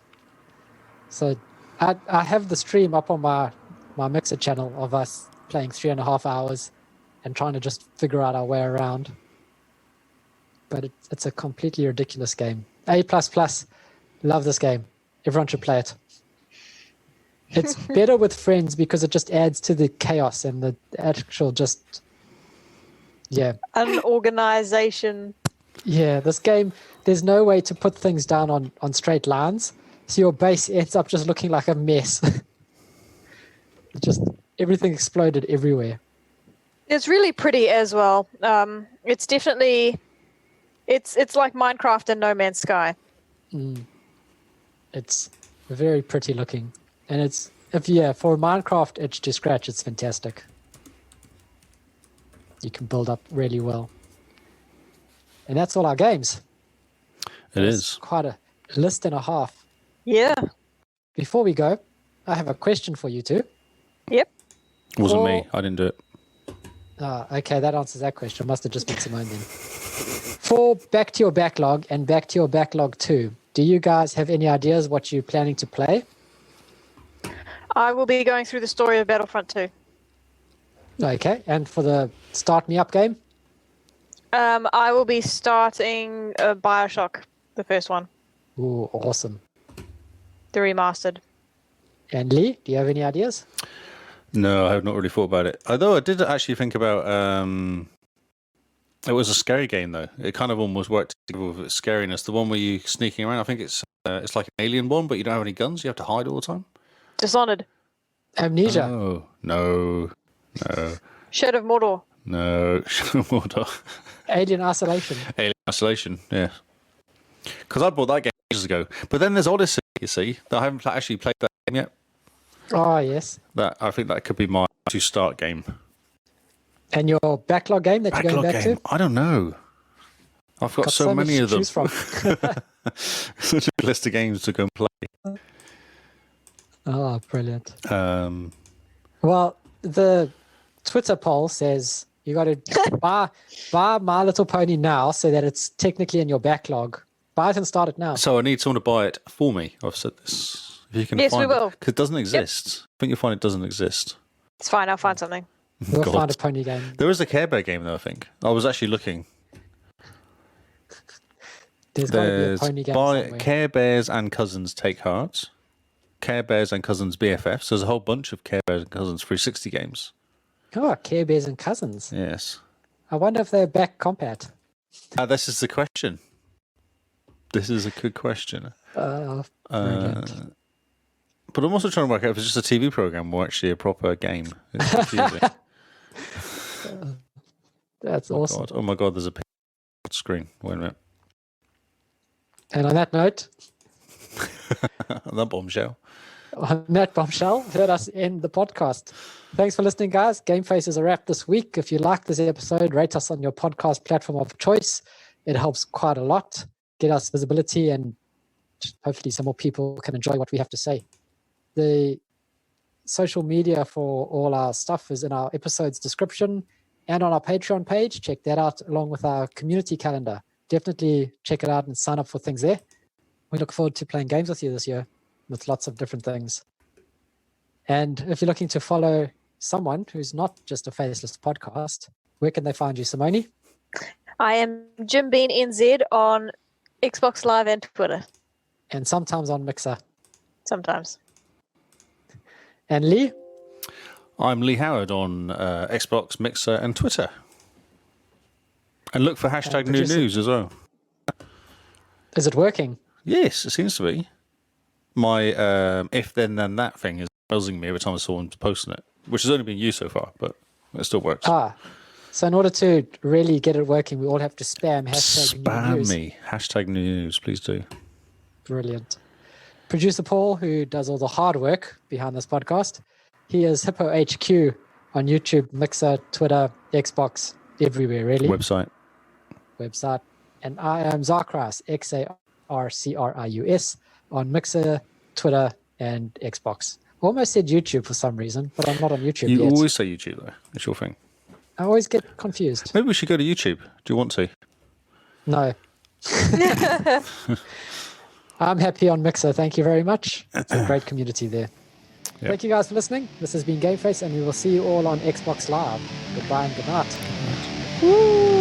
So I have the stream up on my Mixer channel of us playing 3.5 hours and trying to just figure out our way around. But it's a completely ridiculous game. A++, love this game. Everyone should play it. It's better with friends because it just adds to the chaos and the actual An organization. Yeah, this game, there's no way to put things down on straight lines. So your base ends up just looking like a mess. Just everything exploded everywhere. It's really pretty as well. It's definitely, it's like Minecraft and No Man's Sky. It's very pretty looking. And it's, for Minecraft itch to scratch, it's fantastic. You can build up really well. And that's all our games. It It's is. quite a list and a half. Yeah. Before we go, I have a question for you two. Yep. It wasn't Well- me. I didn't do it. Okay, that answers that question. Must have just been Simone then. For Back to Your Backlog and Back to Your Backlog 2, do you guys have any ideas what you're planning to play? I will be going through the story of Battlefront 2. Okay, and for the Start Me Up game? I will be starting Bioshock, the first one, Ooh, awesome. the remastered. And Lee, do you have any ideas? No, I have not really thought about it. Although I did actually think about. It was a scary game though. It kind of almost worked together with its scariness. The one where you sneaking around. I think it's like an alien one, but you don't have any guns. You have to hide all the time. Dishonored. Amnesia. Oh no, Shadow of Mordor. no. Mordor. Alien Isolation. Alien Isolation. Yeah. Because I bought that game ages ago. But then there's Odyssey, you see, that I haven't actually played that game yet. Oh, yes. That I think that could be my to start game. And your backlog game that you're going back to? I don't know. I've got so many of them. Choose from. Such a list of games to go and play. Oh, brilliant. Well, the Twitter poll says you got to buy My Little Pony now so that it's technically in your backlog. Buy it and start it now. So I need someone to buy it for me. I've said this. If you can Yes, find we will. Because it doesn't exist. I think you'll find it doesn't exist. It's fine. I'll find something. We'll God. find a pony game. There is a Care Bear game, though, I think. I was actually looking. There's got to be a There's pony game somewhere. Care Bears and Cousins Take Heart. Care Bears and Cousins BFFs. There's a whole bunch of Care Bears and Cousins 360 games. Oh, Care Bears and Cousins. Yes. I wonder if they're back compat. This is the question. This is a good question. Brilliant. But I'm also trying to work out if it's just a TV program or actually a proper game. It's confusing. That's awesome. God. Oh my God, there's a screen. Wait a minute. And on that note, That bombshell. on that bombshell, let us end the podcast. Thanks for listening, guys. Game Face is a wrap this week. If you like this episode, rate us on your podcast platform of choice. It helps quite a lot. Get us visibility, and hopefully some more people can enjoy what we have to say. The social media for all our stuff is in our episode's description and on our Patreon page. Check that out along with our community calendar. Definitely check it out and sign up for things there. We look forward to playing games with you this year with lots of different things. And if you're looking to follow someone who's not just a faceless podcast, where can they find you, Simone? I am Jim Bean NZ on Xbox Live and Twitter. And sometimes on Mixer. Sometimes. And Lee? I'm Lee Howard on Xbox, Mixer, and Twitter. And look for hashtag new producer. news as well. Is it working? Yes, it seems to be. My if then then that thing is buzzing me every time I saw him posting it, which has only been used so far, but it still works. So in order to really get it working, we all have to spam hashtag new Spam news. me. Hashtag new news, please do. Brilliant. Producer Paul, who does all the hard work behind this podcast, he is Hippo HQ on YouTube, Mixer, Twitter, Xbox, everywhere, really. Website. And I am Zarkrius, Xarcrius, on Mixer, Twitter, and Xbox. Almost said YouTube for some reason, but I'm not on YouTube You yet. always say YouTube, though. It's your thing. I always get confused. Maybe we should go to YouTube. Do you want to? No. I'm happy on Mixer. Thank you very much. It's a great community there. Yep. Thank you guys for listening. This has been Game Face, and we will see you all on Xbox Live. Goodbye and good night. Woo!